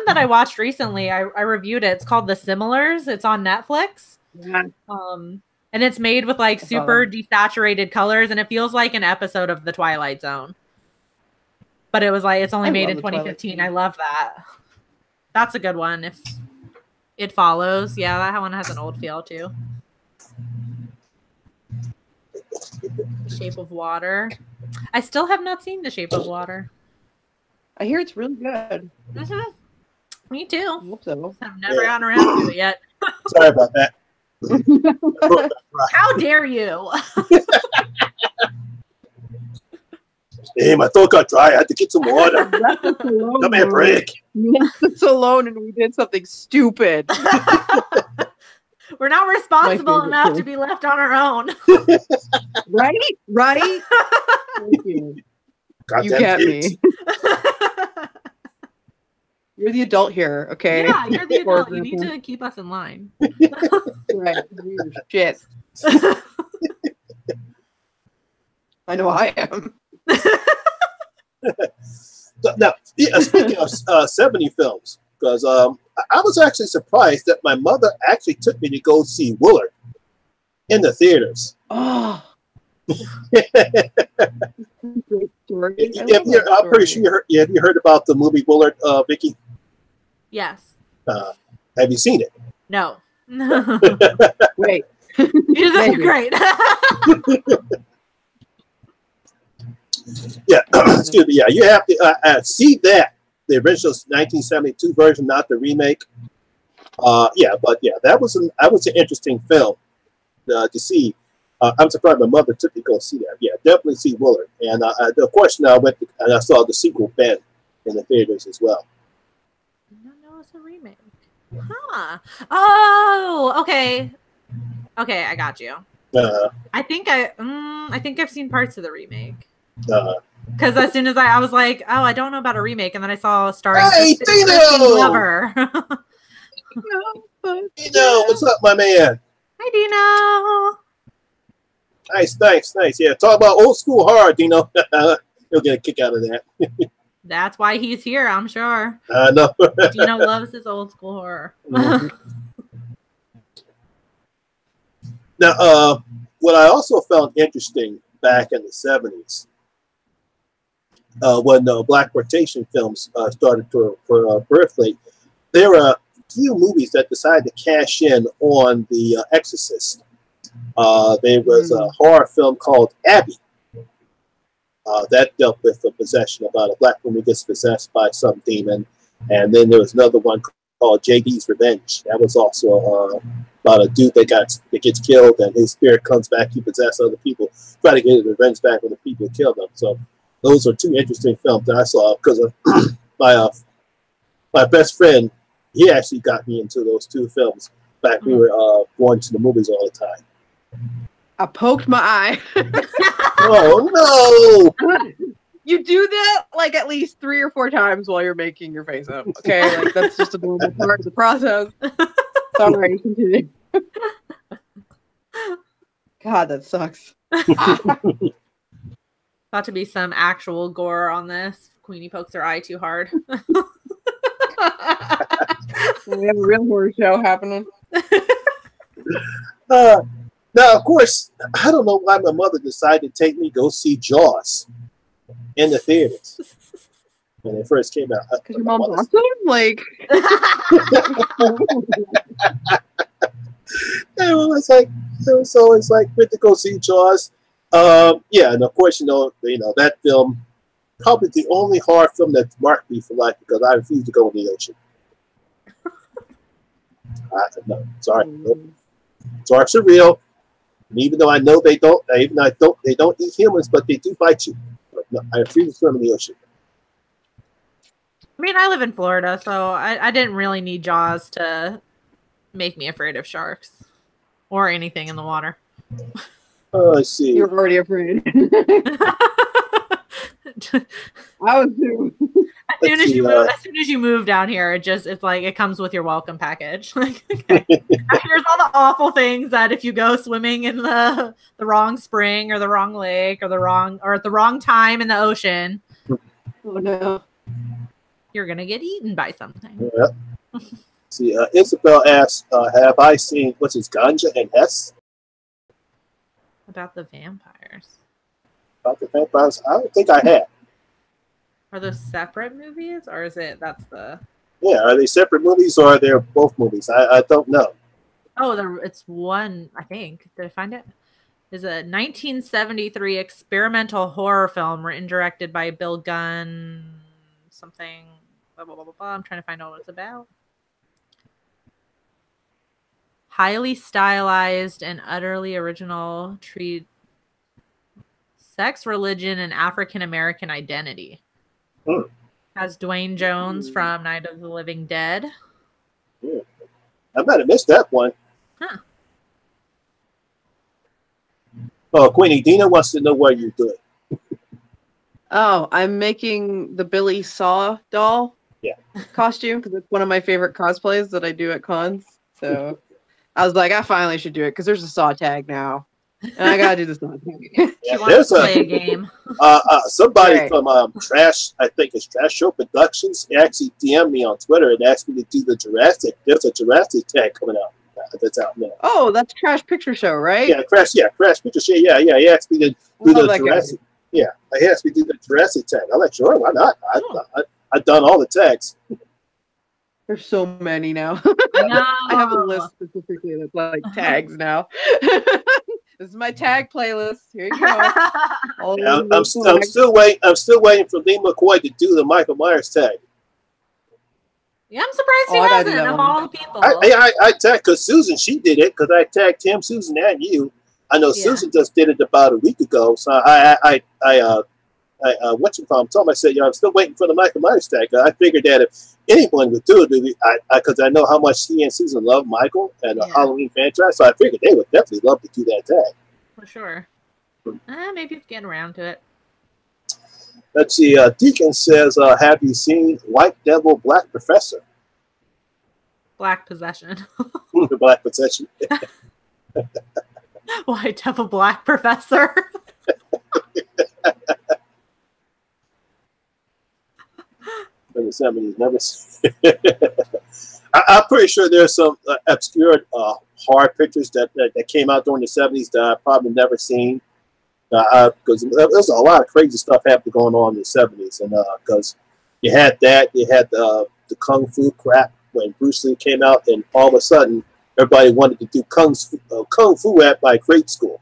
that I watched recently, I reviewed it. It's called The Similars. It's on Netflix. Yeah. And it's made with like super desaturated colors, and it feels like an episode of The Twilight Zone. But it was like it's only made in 2015. I love that. That's a good one. If It Follows, yeah, that one has an old feel too. Shape of Water. I still have not seen The Shape of Water. I hear it's really good. Mm-hmm. Me too. I hope so. I've never gotten around to it yet. Sorry about that. How dare you? Hey, my throat got dry. I had to get some water. Give me a break. You left us alone and we did something stupid. We're not responsible enough to be left on our own. Right? Thank you. You get me. You're the adult here, okay? Yeah, you're the adult. You need to keep us in line. Right. Shit. I know I am. Now, speaking of 70 films, because I was actually surprised that my mother actually took me to go see Willard in the theaters. Oh. Great story. I'm pretty sure have you heard about the movie Willard, Vicky? Yes. Have you seen it? No. Wait. Great. Yeah, excuse me. Yeah, you have to see that the original 1972 version, not the remake. That was an interesting film to see. I'm surprised my mother took me to go see that. Yeah, definitely see Willard. And of course, now I went and I saw the sequel Ben in the theaters as well. I don't know it's a remake. Huh. Oh, okay. Okay, I got you. I think I've seen parts of the remake. Because as soon as I was like, oh, I don't know about a remake, and then I saw starring Dino! Lover. Dino, what's up, my man? Hi, Dino. Nice. Yeah, talk about old school horror, Dino. He'll get a kick out of that. That's why he's here, I'm sure. I know. Dino loves his old school horror. Now, what I also found interesting back in the 70s, when black exploitation films started to proliferate, there were a few movies that decided to cash in on The Exorcist. There was a horror film called Abby that dealt with the possession, about a black woman gets possessed by some demon. And then there was another one called JD's Revenge. That was also about a dude that gets killed, and his spirit comes back. He possesses other people, try to get his revenge back on the people who killed him. So those are two interesting films that I saw because of my best friend. He actually got me into those two films. Back we were going to the movies all the time. I poked my eye. Oh no! You do that like at least 3 or 4 times while you're making your face up. Okay, like that's just a normal part of the process. Sorry, continue. God, that sucks. About to be some actual gore on this. Queenie pokes her eye too hard. We have a real horror show happening. Now, of course, I don't know why my mother decided to take me go see Jaws in the theaters when it first came out. Because your mom watched them? Like... It was always like, went to go see Jaws. Yeah, and of course, you know that film, probably the only horror film that marked me for life because I refused to go in the ocean. No, sorry. Sharks are real. And even though I know they don't eat humans, but they do bite you. No, I refuse to swim in the ocean. I mean, I live in Florida, so I didn't really need Jaws to make me afraid of sharks or anything in the water. Oh, I see. You're already afraid. I was too. As soon as you move down here, it's like it comes with your welcome package. Like, okay. Here's all the awful things that if you go swimming in the wrong spring or the wrong lake or at the wrong time in the ocean. Oh no. You're gonna get eaten by something. Yeah. See, Isabel asks, have I seen what's his Ganja and Hess? About the vampires. About the vampires? I don't think I have. Are those separate movies, or is it that's the? Yeah, are they separate movies or are they both movies? I don't know. Oh, it's one. I think. Did I find it? Is a 1973 experimental horror film written and directed by Bill Gunn. Something. Blah, blah, blah, blah, blah. I'm trying to find out what it's about. Highly stylized and utterly original treat sex, religion, and African American identity. Has Dwayne Jones from Night of the Living Dead. I might have missed that one. Huh. Oh, Queenie, Dina wants to know what you're doing. Oh, I'm making the Billy Saw doll costume because it's one of my favorite cosplays that I do at cons. So I was like, I finally should do it because there's a Saw tag now. And I gotta do the Saw tag. She wants to play a game. Somebody from Trash, I think it's Trash Show Productions, actually DM'd me on Twitter and asked me to do the Jurassic. There's a Jurassic tag coming out that's out now. Oh, that's Trash Picture Show, right? Yeah, Crash Picture Show. Yeah. He asked me to do the Jurassic. Guy. Yeah, he asked me to do the Jurassic tag. I'm like, sure, why not? I've done all the tags. There's so many now. I have a list specifically that's like tags now. This is my tag playlist. Here you go. Yeah, I'm still waiting. I'm still waiting for Lee McCoy to do the Michael Myers tag. Yeah, I'm surprised he hasn't of all the people. I tagged because Susan, she did it because I tagged him, Susan, and you. I know Susan just did it about a week ago, so I told him, I said, I'm still waiting for the Michael Myers tag. I figured that if anyone would do it, because I know how much he and Susan love Michael and the Halloween franchise, so I figured they would definitely love to do that tag. For sure. Maybe it's getting around to it. Let's see. Deacon says, have you seen White Devil, Black Professor? Black Possession. Black Possession. White Devil, Black Professor. I'm pretty sure there's some obscure horror pictures that came out during the 70s that I've probably never seen. Because there's a lot of crazy stuff happening going on in the 70s, and because you had the kung fu crap when Bruce Lee came out, and all of a sudden everybody wanted to do kung fu at my grade school.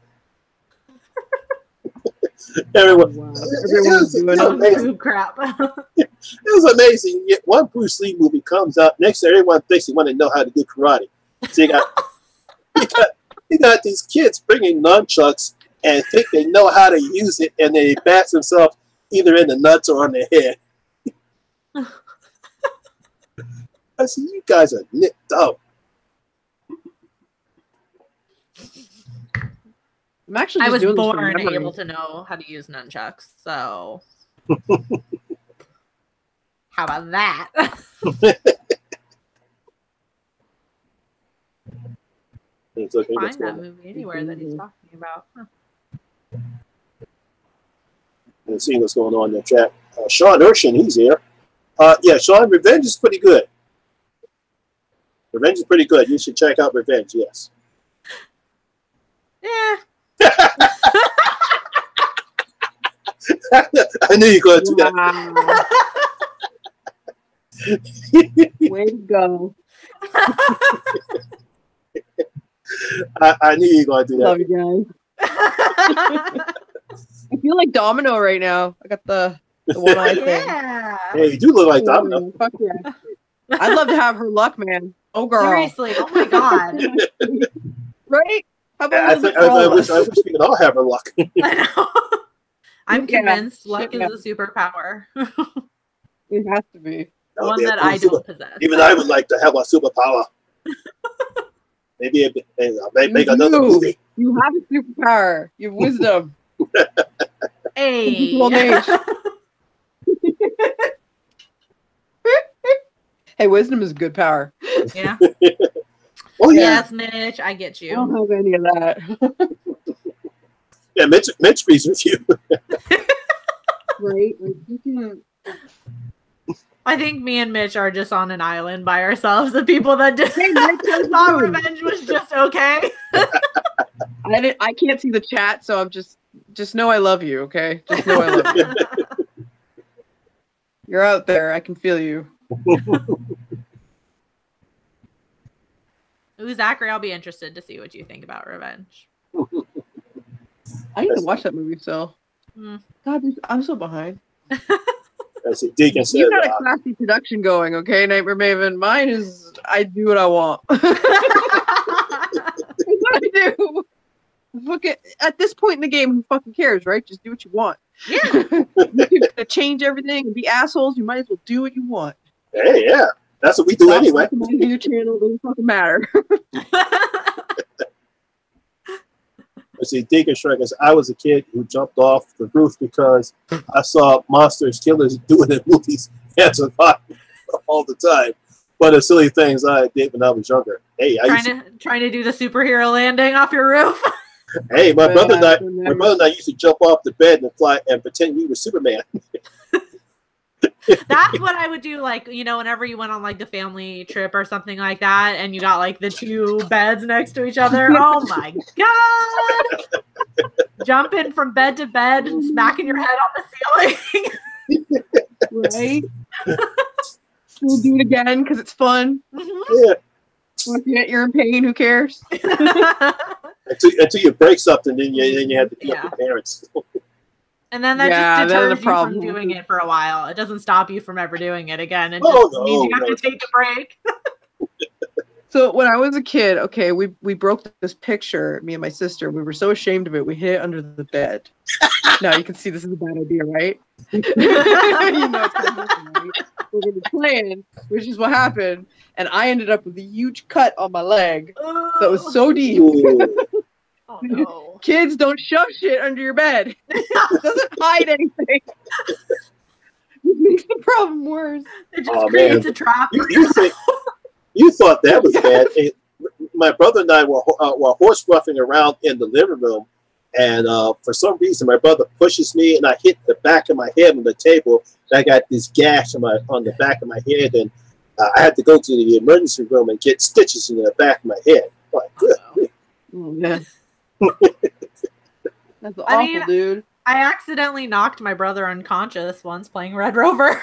Everyone was doing amazing crap. It was amazing. Yet one Bruce Lee movie comes out, next thing everyone thinks they want to know how to do karate. So you got these kids bringing nunchucks and think they know how to use it, and they bash themselves either in the nuts or on the head. I said, you guys are nipped up. I'm actually I just was doing this from born memory. able to know how to use nunchucks, so how about that? It's okay, I what's find that going on. movie anywhere that he's talking about. Huh. Let's see what's going on in the chat. Sean Urshan, he's here. Yeah, Sean, Revenge is pretty good. Revenge is pretty good. You should check out Revenge, yes. Yeah. I knew you were going to do that. Way to go. I knew you were going to do that. Love you guys. I feel like Domino right now. I got the one eye thing. Yeah. Hey, you do look like Domino. Fuck yeah. I'd love to have her luck, man. Oh, girl. Seriously. Oh my god. Right? How about I wish we could all have her luck. I know. I'm Yeah. convinced luck Yeah. is a superpower. It has to be. One that I don't possess. Even I would like to have a superpower. Maybe make another movie. You have a superpower. You have wisdom. Hey. Old age. Hey, wisdom is a good power. Yeah. Oh yeah. Yes, Mitch, I get I you. don't have any of that. Yeah, Mitch agrees with you. Right? Like, you can... I think me and Mitch are just on an island by ourselves. The people that did Hey, Mitch, thought Revenge was just okay. I can't see the chat, so I'm just know I love you, okay? Just know I love you. You're out there. I can feel you. Ooh, Zachary, I'll be interested to see what you think about Revenge. I need to watch that movie still. God, I'm so behind. As Deacon said, You got a classy production going, okay, Nightmare Maven. Mine is I do what I want. That's what I do. Look at this point in the game, who fucking cares, right? Just do what you want. Yeah. You can change everything and be assholes. You might as well do what you want. Hey, yeah. That's what we do anyway. Your channel doesn't fucking matter. Let's see, Deacon Shrek says, I was a kid who jumped off the roof because I saw monsters, killers doing it in movies and survived all the time. But the silly things I did when I was younger. Hey, trying to do the superhero landing off your roof. Hey, my brother and I used to jump off the bed and fly and pretend we were Superman. That's what I would do, like, you know, whenever you went on like the family trip or something like that, and you got like the two beds next to each other. Oh my god! Jumping from bed to bed and smacking your head on the ceiling. Right? We'll do it again because it's fun. Yeah. You're in pain. Who cares? Until you break something, then you have to deal with your parents. And then that just deters you from doing it for a while. It doesn't stop you from ever doing it again. It just means you have to take a break. So when I was a kid, okay, we broke this picture, me and my sister. We were so ashamed of it, we hid it under the bed. Now you can see this is a bad idea, right? You know it's gonna happen, right? We're gonna be playing, which is what happened. And I ended up with a huge cut on my leg that was so deep. Oh no. Kids, don't shove shit under your bed. It doesn't hide anything. It makes the problem worse. It just creates a trap. You thought that was bad. My brother and I were horse roughing around in the living room, and for some reason my brother pushes me and I hit the back of my head on the table. And I got this gash on the back of my head, and I had to go to the emergency room and get stitches in the back of my head. Like, good. Oh, yeah. That's awful, dude. I accidentally knocked my brother unconscious once playing Red Rover.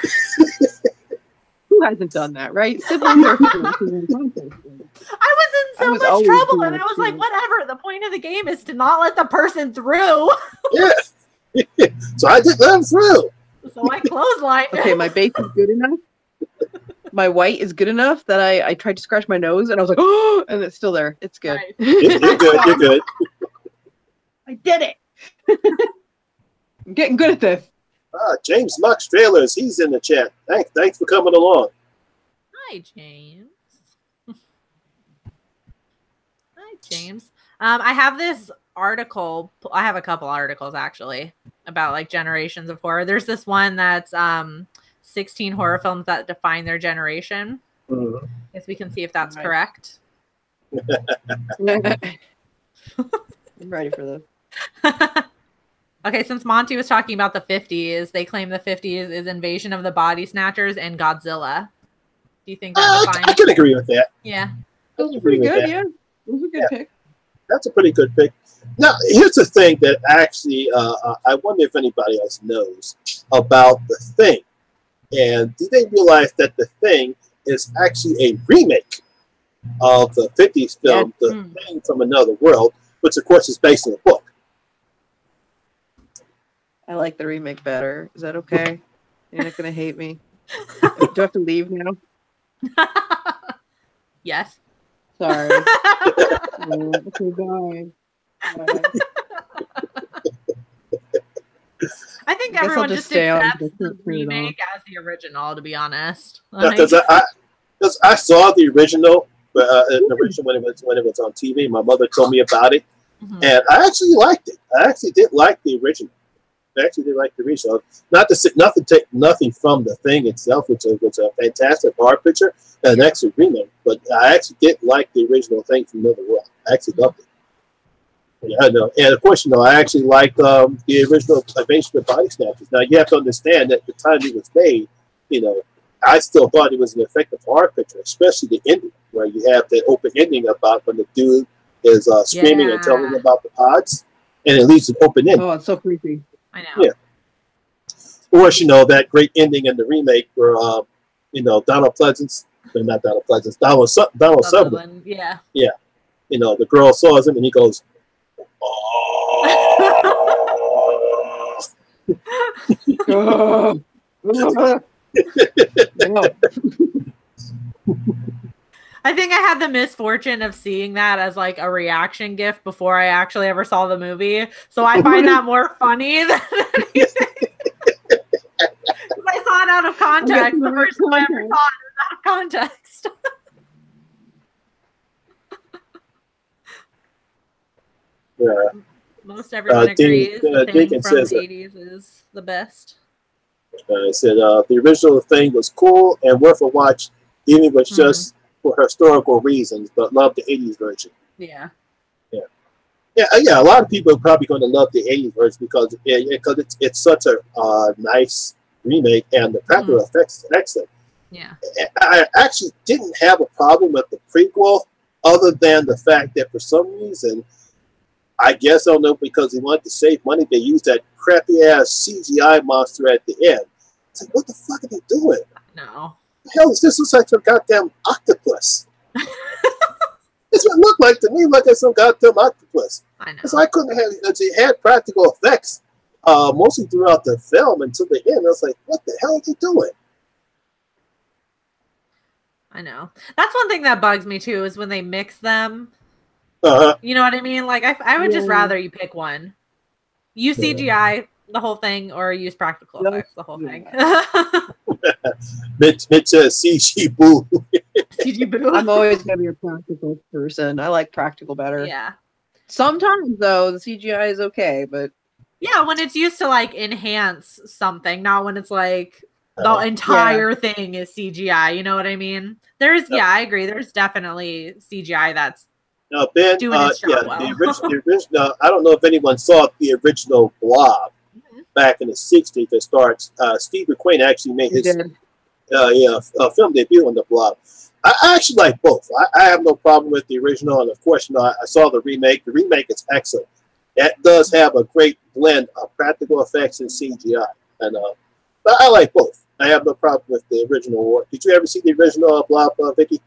Who hasn't done that, right? Siblings are unconscious. I was in so much trouble, and I was like, whatever. The point of the game is to not let the person through. Yeah. So I did let him through. So I clotheslined. Okay, my base is good enough. My white is good enough that I tried to scratch my nose, and I was like, oh, and it's still there. It's good. Nice. You're good. You're good. I did it. I'm getting good at this. James Lux Trailers, he's in the chat. Thanks for coming along. Hi, James. Hi, James. I have this article. I have a couple articles actually about like generations of horror. There's this one that's 16 horror films that define their generation. Mm-hmm. Guess we can see if that's correct. I'm ready for this. Okay, since Monty was talking about the 50s, they claim the 50s is Invasion of the Body Snatchers and Godzilla. Do you think that defines? I can agree with that. Yeah. Those are pretty good, yeah. Those are good pick. That's a pretty good pick. Now, here's the thing that actually, I wonder if anybody else knows about The Thing. And do they realize that The Thing is actually a remake of the 50s film, The Thing from Another World, which, of course, is based on a book. I like the remake better. Is that okay? You're not going to hate me? Do I have to leave now? Yes. Sorry. Okay, bye. I think everyone just accepts the remake as the original, to be honest. Because I saw the original, when it was on TV. My mother told me about it, and I actually liked it. I actually did like the original. Not to say nothing from The Thing itself, which was a fantastic art picture and an excellent remake. But I actually did like the original Thing from Another World. I actually loved it. Yeah, I know. And of course, I actually liked the original Invasion of the Body Snatchers. Now you have to understand that at the time it was made, I still thought it was an effective art picture, especially the ending, where you have the open ending about when the dude is screaming and telling about the pods, and it leaves an open ending. Oh, it's so creepy. I know. Yeah. Or that great ending in the remake where Donald Sutherland. Yeah. Yeah. The girl saws him and he goes, oh. I think I had the misfortune of seeing that as like a reaction gift before I actually ever saw the movie. So I find that more funny than anything. I saw it out of context. The first time I ever saw it was out of context. Yeah. Most everyone agrees the Thing Deacon from the says 80s is the best. I said the original Thing was cool and worth a watch, even if it was just for historical reasons, but love the 80s version. Yeah. Yeah. A lot of people are probably going to love the 80s version because it's such a nice remake and the practical effects are excellent. Yeah. I actually didn't have a problem with the prequel, other than the fact that for some reason, I guess I don't know, because they wanted to save money, they used that crappy ass CGI monster at the end. It's like, what the fuck are they doing? No. The hell is this? Looks like some goddamn octopus. It's what it looked like to me, like some goddamn octopus. I know. So I couldn't have it had practical effects mostly throughout the film until the end. I was like, what the hell are they doing? I know. That's one thing that bugs me too, is when they mix them. You know what I mean? Like I would just rather you pick one. Use CGI the whole thing, or use practical effects the whole thing. Mitch CG boo. CG boo. I'm always gonna be a practical person. I like practical better. Yeah. Sometimes though, the CGI is okay, but yeah, when it's used to like enhance something, not when it's like the entire thing is CGI. You know what I mean? I agree. There's definitely CGI that's Ben, doing its job well. the original. I don't know if anyone saw the original Blob back in the '60s. That starts. Steve McQueen actually made his film debut on the Blob. I actually like both. I have no problem with the original, and of course, I saw the remake. The remake is excellent. That does have a great blend of practical effects and CGI, and but I like both. I have no problem with the original. Did you ever see the original Blob, Vicky?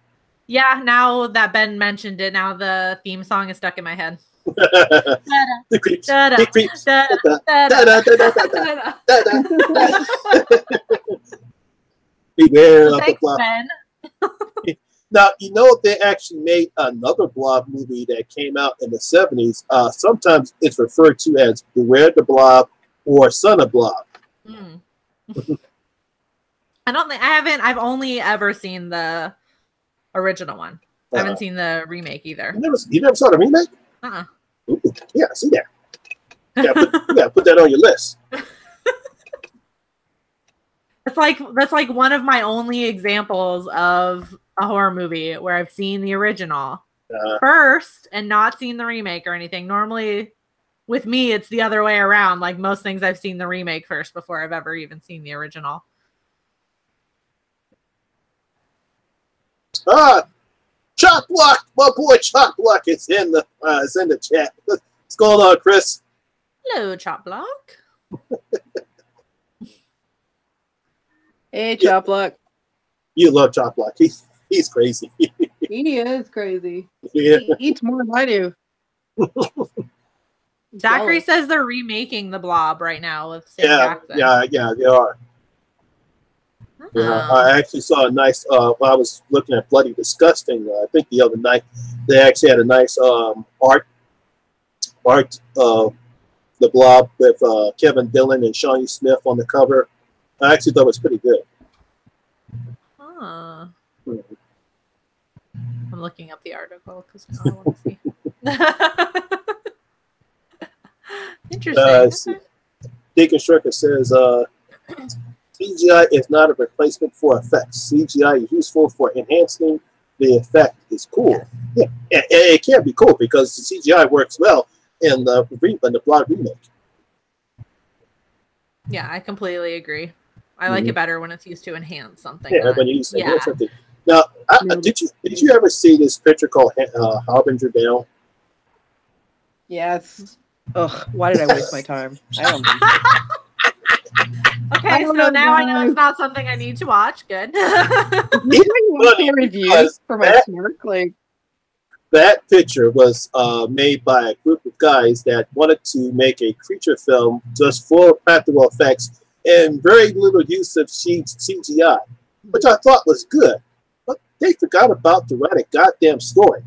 Yeah, now that Ben mentioned it, now the theme song is stuck in my head. The creeps. The creeps. Beware of the Blob. Now, they actually made another Blob movie that came out in the 70s. Sometimes it's referred to as Beware the Blob or Son of Blob. I've only ever seen the original one. I haven't seen the remake either. You never saw the remake? Ooh, yeah, I see that. You gotta put that on your list. That's like one of my only examples of a horror movie where I've seen the original first and not seen the remake or anything. Normally, with me, it's the other way around. Like most things, I've seen the remake first before I've ever even seen the original. Chalk Block, my boy Chalk Block is in the chat. What's going on, Chris? Hello, Chop Block. Hey, Chop Block. You love Chop Block. He's crazy. He is crazy. Yeah. He eats more than I do. Zachary says they're remaking The Blob right now with Sam Jackson. Yeah, they are. Yeah, I actually saw a nice. I was looking at Bloody Disgusting. I think the other night they actually had a nice art of The Blob with Kevin Dillon and Shawnee Smith on the cover. I actually thought it was pretty good. I'm looking up the article because now I want to see. Interesting. Deacon Stricker says CGI is not a replacement for effects. CGI is useful for enhancing the effect. Is cool. Yeah, and it can be cool because the CGI works well in the Blob remake. Yeah, I completely agree. I like it better when it's used to enhance something. Yeah, when you use to enhance something. Now, did you ever see this picture called Harbinger Down? Yes. Ugh, why did I waste my time? I don't Okay, so now I know it's not something I need to watch. Good. Funny review for my smirk, like that picture was made by a group of guys that wanted to make a creature film just full of practical effects and very little use of CGI, which I thought was good. But they forgot about to write a goddamn story.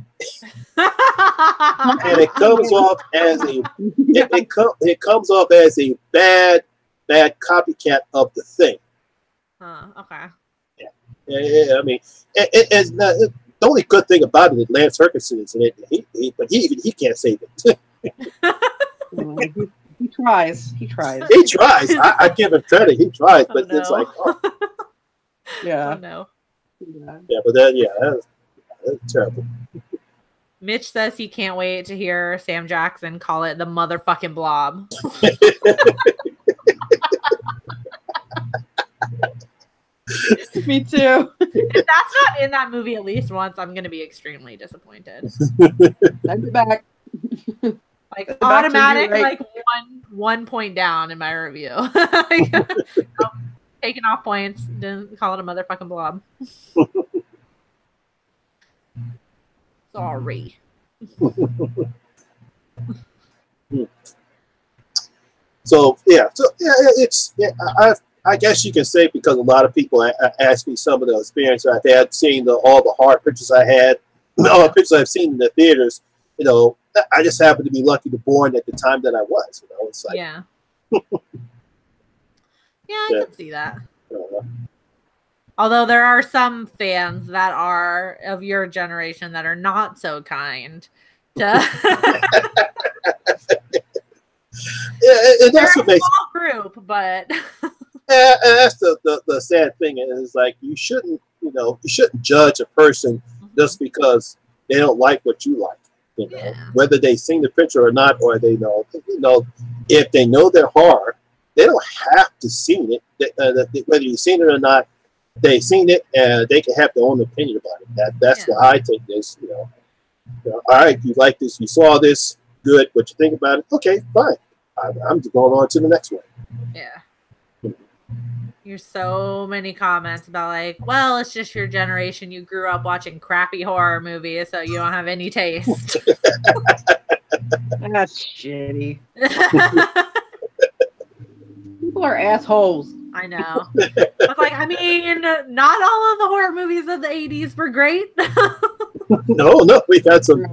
And it comes off as it comes off as a bad copycat of The Thing. Okay. Yeah, I mean, it's not, the only good thing about it is Lance Herkerson is in it, but he can't save it. He tries. He tries. He tries. I give him credit. He tries, but it's like, yeah. Oh no. Yeah, but that's terrible. Mitch says he can't wait to hear Sam Jackson call it the motherfucking Blob. Me too. If that's not in that movie at least once, I'm going to be extremely disappointed. Send it back. Like automatic, right. Like 1 point down in my review. Taking off points. Didn't call it a motherfucking Blob. Sorry. I guess you can say, because a lot of people ask me some of the experience I've had seeing all the horror pictures I had, all the pictures I've seen in the theaters. You know, I just happened to be lucky to born at the time that I was. You know, it's like yeah, I can see that. Although there are some fans that are of your generation that are not so kind to. And that's what makes a small group, but. And that's the sad thing is, like, you shouldn't judge a person just because they don't like what you like. You know, whether they've seen the picture or not, or they know, if they know their horror, they don't have to see it. Whether you've seen it or not, they've seen it, and they can have their own opinion about it. That's why I take this. All right, you like this, you saw this, good. What you think about it? Okay, fine. I'm just going on to the next one. Yeah. Here's so many comments about like, well, it's just your generation. You grew up watching crappy horror movies, so you don't have any taste. That's shitty. People are assholes. I know. But like, I mean, not all of the horror movies of the 80s were great. No, we had some.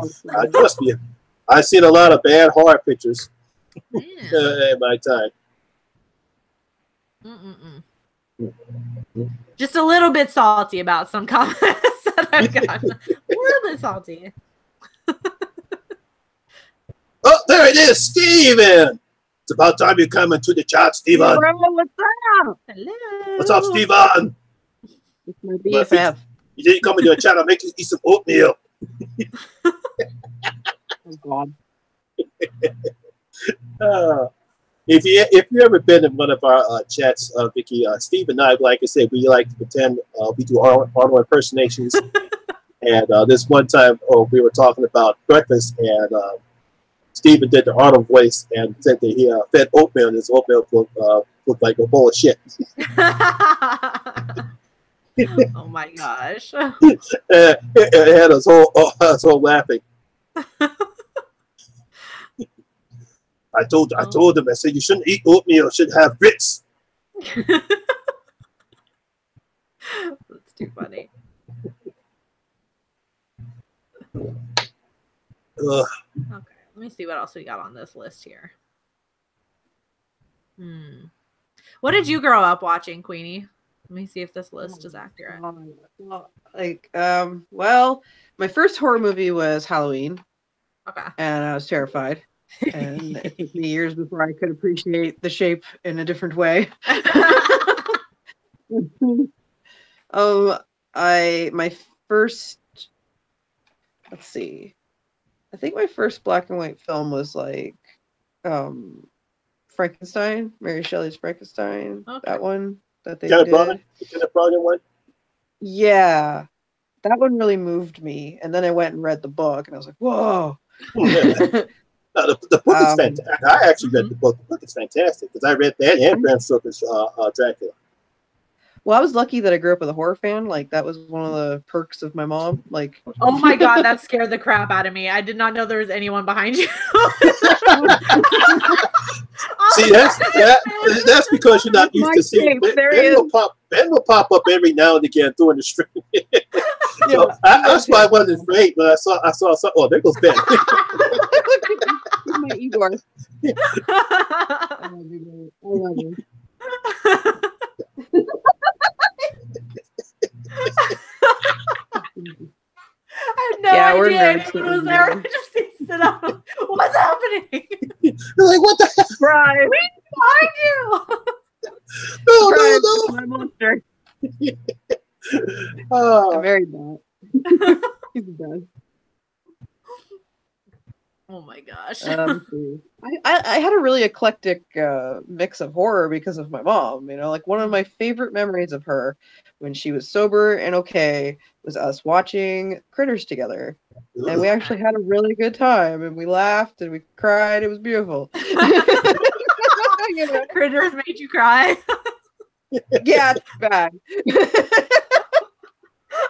Trust me, I've seen a lot of bad horror pictures in my time. Just a little bit salty about some comments that I've gotten. A little bit salty. there it is, Steven. It's about time you come into the chat, Steven. Bro, what's up? Hello. What's up, Steven? It's my BFF. You didn't come into the chat. I'll make you eat some oatmeal. Oh, God. If you ever been in one of our chats, Vicky, Steve and I, like I said, we like to pretend we do Arnold impersonations. And this one time, we were talking about breakfast, and Steven did the Arnold voice and said that he fed oatmeal, and his oatmeal looked like a bowl of shit. Oh my gosh! It had us all laughing. I told him, I said, you shouldn't eat oatmeal, you should have grits. That's too funny. Okay, let me see what else we got on this list here. What did you grow up watching, Queenie? Let me see if this list is accurate. Well, my first horror movie was Halloween. Okay. And I was terrified. And it took me years before I could appreciate the shape in a different way. My first, let's see. I think my first black and white film was like Frankenstein, Mary Shelley's Frankenstein. Okay. That one that they did. The Kenneth Branagh one? Yeah. That one really moved me. And then I went and read the book and I was like, whoa. No, the book is fantastic. I actually read the book. The book is fantastic because I read that and Bram Stoker's Dracula. Well, I was lucky that I grew up with a horror fan. Like, that was one of the perks of my mom. Like, oh my God, that scared the crap out of me. I did not know there was anyone behind you. See, that's because you're not used to seeing. Ben will pop up every now and again during the stream. So that's why I wasn't afraid. But I saw something. Oh, there goes Ben. My Igor. I love you. I had no idea anyone was there. I just sit up. What's happening? You're like, what the heck? Right. Behind you. No. My monster. I'm very bad. He's the best. Oh my gosh. I had a really eclectic mix of horror because of my mom. You know, like one of my favorite memories of her when she was sober and okay was us watching Critters together. And we actually had a really good time and we laughed and we cried. It was beautiful. You know? Critters made you cry? Yeah, it's bad.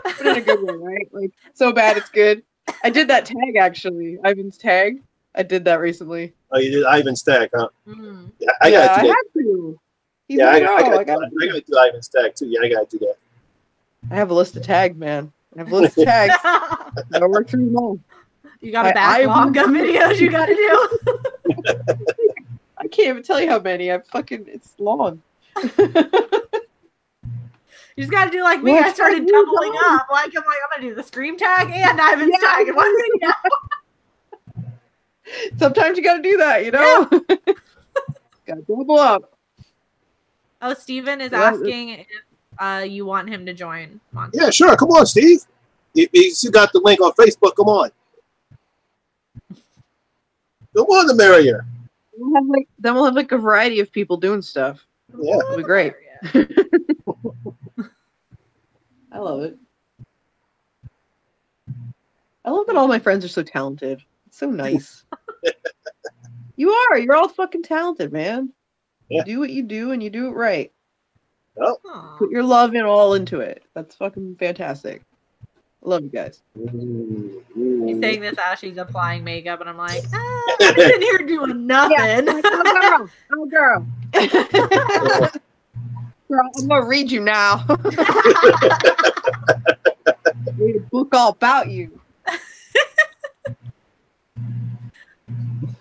But in a good way, right? Like, so bad it's good. I did that tag actually, Ivan's tag. I did that recently. Oh, you did Ivan's tag, huh? Mm. Yeah, I had to. I gotta do Ivan's tag too. Yeah, I gotta do that. I have a list of tags, man. I have a list of tags. I work through them all. You got a backlog of videos you gotta do. I can't even tell you how many. It's long. You just gotta do like me. I started doubling up. I'm gonna do the Scream tag and Ivan's tag in one video. Sometimes you gotta do that, you know? Yeah. Gotta double up. Oh, Steven is asking if you want him to join Monty. Yeah, sure. Come on, Steve. He's got the link on Facebook. Come on. The more the merrier. Then we'll have like a variety of people doing stuff. Yeah. It'll be great. I love it. I love that all my friends are so talented. It's so nice. You're all fucking talented, man. Yeah. You do what you do and you do it right. Oh. Put your love into it. That's fucking fantastic. I love you guys. He's saying this as she's applying makeup, and I'm like, I'm sitting here doing nothing. Yeah. Oh, girl. Girl, I'm gonna read you now. Read a book all about you.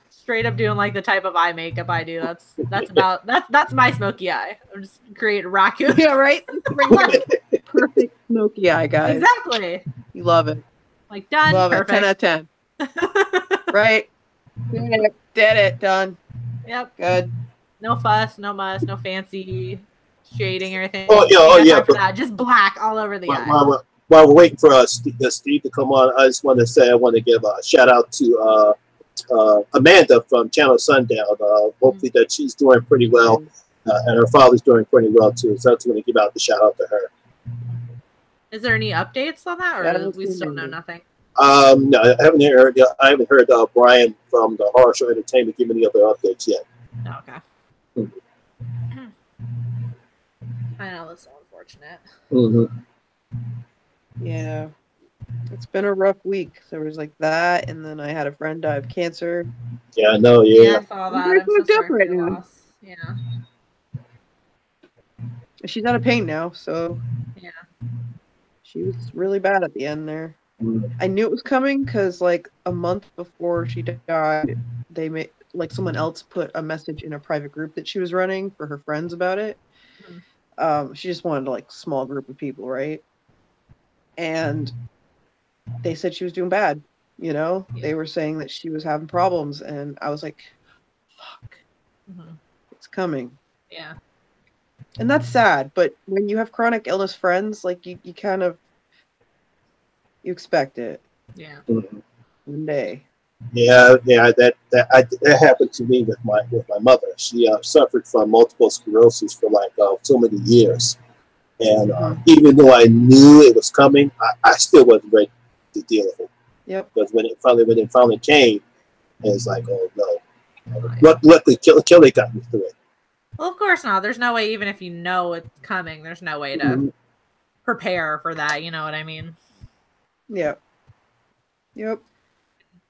Straight up doing like the type of eye makeup I do. That's my smoky eye. I'm just creating raccoon. Yeah, right. Perfect smoky eye, guys. Exactly. You love it. Like done. Love perfect. It. 10 out of 10. Right. Did it. Done. Yep. Good. No fuss, no muss, no fancy shading or anything. Just black all over the eye. While we're waiting for Steve to come on, I just want to say I want to give a shout out to Amanda from Channel Sundown. Hopefully that she's doing pretty well, and her father's doing pretty well too. So I just want to give out the shout out to her. Is there any updates on that, or we still know nothing? No, I haven't heard Brian from the Horror Show Entertainment give any other updates yet. Oh, okay. I know that's so unfortunate. Yeah, it's been a rough week. There was like that, and then I had a friend die of cancer. Yeah, I know. Yeah, I saw that. I'm so sorry for your loss. Yeah. She's out of pain now, so yeah. She was really bad at the end there. I knew it was coming because like a month before she died, they made like someone else put a message in a private group that she was running for her friends about it. She just wanted like a small group of people, right? And they said she was doing bad, you know? Yeah. They were saying that she was having problems, and I was like, fuck. It's coming. Yeah. And that's sad, but when you have chronic illness friends, like you kind of you expect it. Yeah. One day. Yeah, that happened to me with my mother. She suffered from multiple sclerosis for like so many years, and even though I knew it was coming, I still wasn't ready to deal with it. Yep. Because when it finally came, it was like, oh no. Luckily, Kelly got me through it. Well, of course not. There's no way, even if you know it's coming, there's no way to prepare for that. You know what I mean? Yep.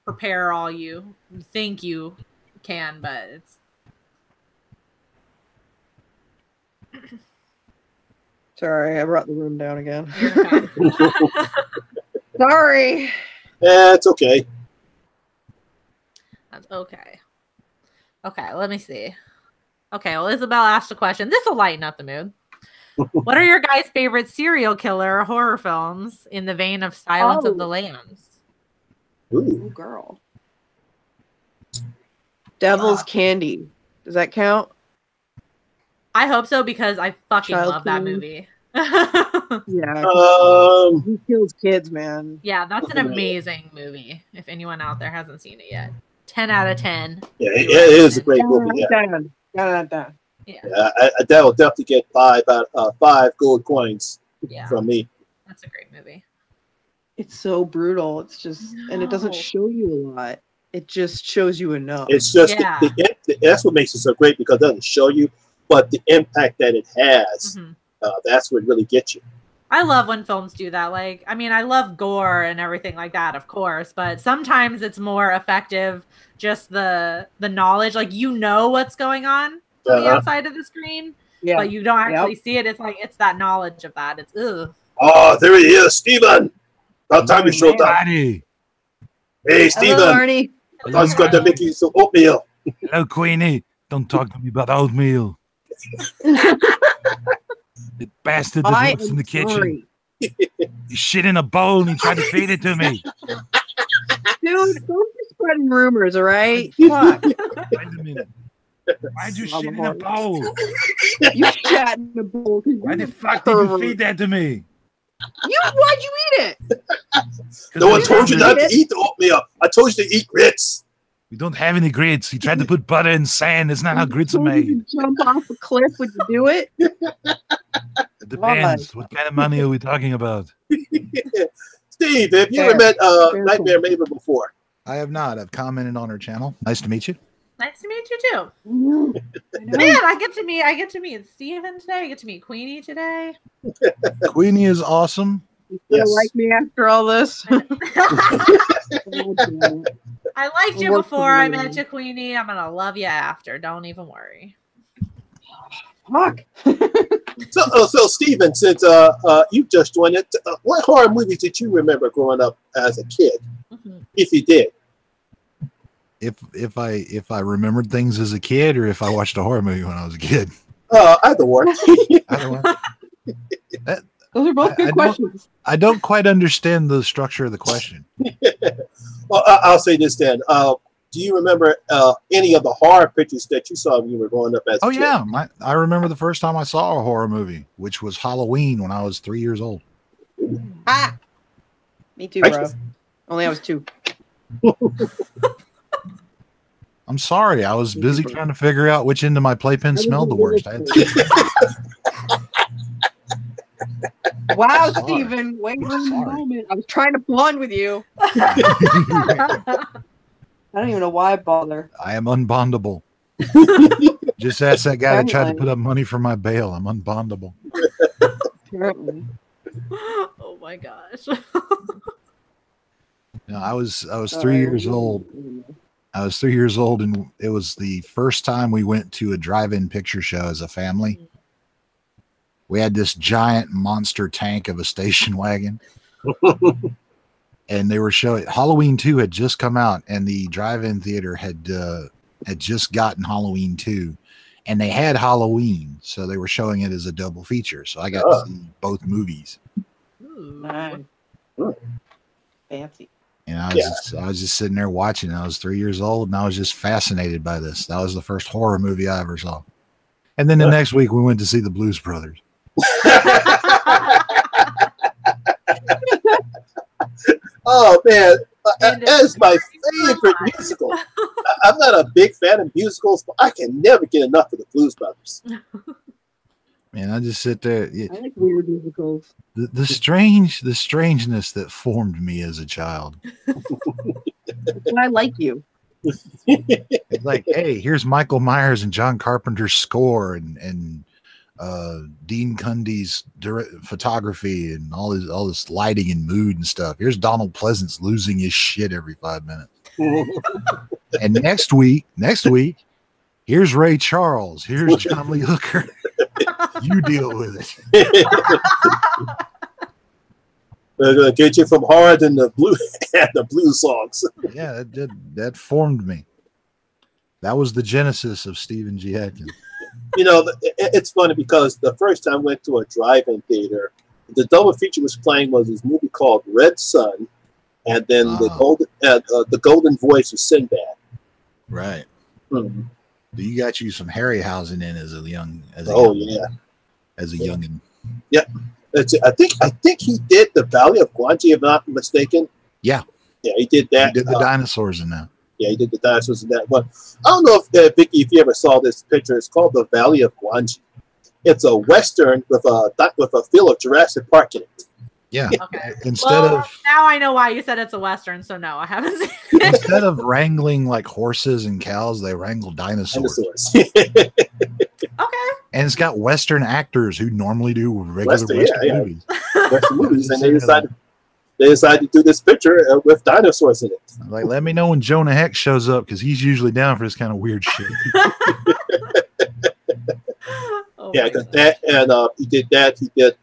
Prepare all you think you can, but it's... Sorry, I brought the room down again. Sorry. Yeah, it's okay. That's okay. Okay, let me see. Okay, well, Isabel asked a question. This will lighten up the mood. What are your guys' favorite serial killer horror films in the vein of Silence of the Lambs? Ooh, girl. Devil's Candy. Does that count? I hope so, because I fucking love that movie. Yeah. He kills kids, man. Yeah, that's an amazing movie. If anyone out there hasn't seen it yet. 10 out of 10. Yeah, it is a great movie. Yeah. That will definitely get 5 gold coins from me. That's a great movie. It's so brutal. It's just, and it doesn't show you a lot. It just shows you enough. It's just that's what makes it so great, because it doesn't show you, but the impact that it has, that's what really gets you. I love when films do that. Like, I mean, I love gore and everything like that, of course, but sometimes it's more effective just the knowledge. Like, you know what's going on the outside of the screen, but you don't actually see it. It's like, it's that knowledge of that. It's ugh. Oh, there he is, Steven. About time you showed up. Hey, Steven. Hello, Arnie. I thought you got to make you some oatmeal. Hello, Queenie. Don't talk to me about oatmeal. The bastard that works in the kitchen. He shit in a bowl and he tried to feed it to me. Dude, don't be spreading rumors, all right? Fuck. Wait a minute. Why'd you shit in a bowl? You shat in a bowl. Why the fuck did you feed that to me? Why'd you eat it? No one told you not to eat the oatmeal. I told you to eat grits. We don't have any grits. He tried to put butter and sand. That's not how grits are made. You jump off a cliff, would you do it? It depends. What kind of money are we talking about? Steve, have you ever met Nightmare Maven before? I have not. I've commented on her channel. Nice to meet you. Nice to meet you too. Man, I get to meet Steven today. I get to meet Queenie today. Queenie is awesome. You like me after all this? I liked you before I met you, Queenie. I'm gonna love you after. Don't even worry. Fuck. So Steven, since you just joined it, what horror movies did you remember growing up as a kid, if you did? If I remembered things as a kid, or if I watched a horror movie when I was a kid. Either one. Either one. Those are both good questions. I don't quite understand the structure of the question. Well, I'll say this then. do you remember any of the horror pictures that you saw when you were growing up as a kid? Yeah. I remember the first time I saw a horror movie, which was Halloween when I was 3 years old. Ah, me too, bro. Only I was 2. I'm sorry. I was busy trying to figure out which end of my playpen smelled the worst. Wow, Steven. Wait a moment. I was trying to bond with you. I don't even know why I bother. I am unbondable. Just ask that guy that tried to put up money for my bail. I'm unbondable. Apparently. Oh my gosh. No, I was 3 years old. I was 3 years old, and it was the first time we went to a drive-in picture show as a family. We had this giant monster tank of a station wagon. And they were showing Halloween 2 had just come out, and the drive-in theater had just gotten Halloween 2, and they had Halloween, so they were showing it as a double feature. So I got to see both movies. Nice. Fancy. And I was just sitting there watching. I was 3 years old, and I was just fascinated by this. That was the first horror movie I ever saw. And then the next week, we went to see the Blues Brothers. Oh man, that is my favorite musical. I'm not a big fan of musicals, but I can never get enough of the Blues Brothers. Man, I just sit there. I like weird musicals. The strangeness that formed me as a child. That's why I like you. It's like, hey, here's Michael Myers and John Carpenter's score, and Dean Cundy's photography, and all this lighting and mood and stuff. Here's Donald Pleasance losing his shit every 5 minutes. And next week, here's Ray Charles. Here's John Lee Hooker. You deal with it. They're gonna get you from hard and the blues songs. Yeah, that formed me. That was the genesis of Stephen G. Atkins. You know, it's funny because the first time I went to a drive-in theater, the double feature was playing was this movie called Red Sun, and then the Golden Voice of Sinbad. Right. Mm-hmm. You got you some Harryhausen in as a youngin. Yeah. I think he did the Valley of Guanji, if I'm not mistaken. Yeah. Yeah, he did that. He did the dinosaurs in that. Yeah, he did the dinosaurs in that one. I don't know if Vicky, if you ever saw this picture, it's called the Valley of Guanji. It's a western with a feel of Jurassic Park in it. Yeah. Okay. Now I know why you said it's a western. So no, I haven't seen it. Instead of wrangling like horses and cows, they wrangle dinosaurs. Okay. And it's got western actors who normally do regular western movies. Western movies, and they decided to do this picture with dinosaurs in it. Like, let me know when Jonah Hex shows up, because he's usually down for this kind of weird shit. Because that, and he did that. He did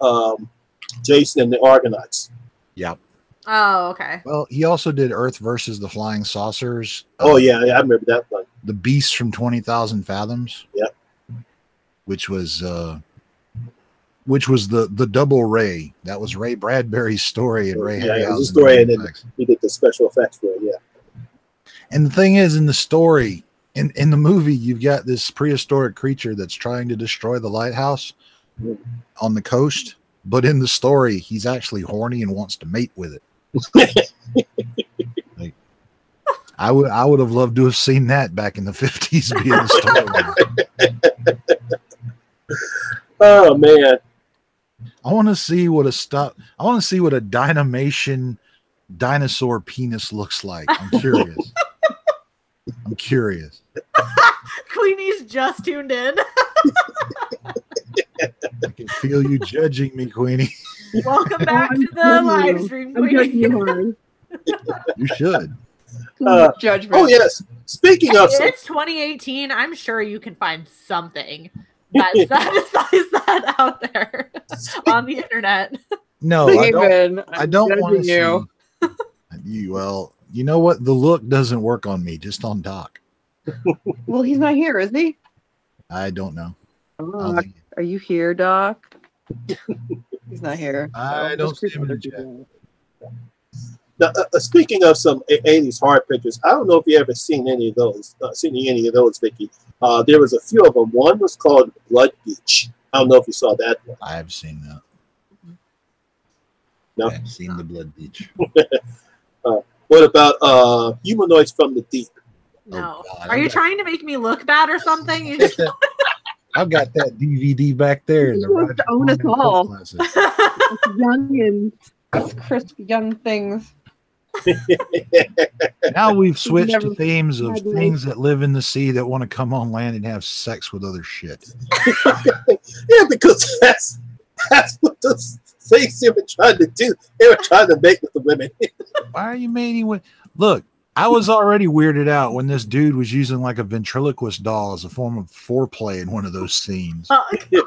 Jason and the Argonauts. Yep. Oh, okay. Well, he also did Earth versus the Flying Saucers. Oh yeah, I remember that one. The Beast from 20,000 Fathoms. Yep. Which was the double Ray. That was Ray Bradbury's story, and Ray Harryhausen. Yeah, it was a story, and then he did the special effects for it. Yeah. And the thing is, in the story, in the movie, you've got this prehistoric creature that's trying to destroy the lighthouse on the coast. But in the story, he's actually horny and wants to mate with it. Like, I would have loved to have seen that back in the 50s being the story. Oh man. I want to see what a Dynamation dinosaur penis looks like. I'm curious. I'm curious. Queenie's just tuned in. I can feel you judging me, Queenie. Welcome back to the live stream, Queenie. You should. Judgment. Oh yes. Speaking of, it's 2018. I'm sure you can find something that satisfies that out there on the internet. No, I don't want to see you. Well, you know what? The look doesn't work on me, just on Doc. Well, he's not here, is he? I don't know. Are you here, Doc? He's not here. I don't see him in the chat. Now, speaking of some 80s horror pictures, I don't know if you ever seen any of those. Vicky. There was a few of them. One was called Blood Beach. I don't know if you saw that one. I have seen that. No, I've seen the Blood Beach. What about Humanoids from the Deep? No. Oh, God, Are you trying to make me look bad or something? You just... I've got that DVD back there. In the supposed to own us all. Young and crisp young things. Now we've switched Never to themes of had things that live in the sea that want to come on land and have sex with other shit. Yeah, because that's what those things they were trying to do. They were trying to make with the women. Why are you mating with? Look, I was already weirded out when this dude was using like a ventriloquist doll as a form of foreplay in one of those scenes. You're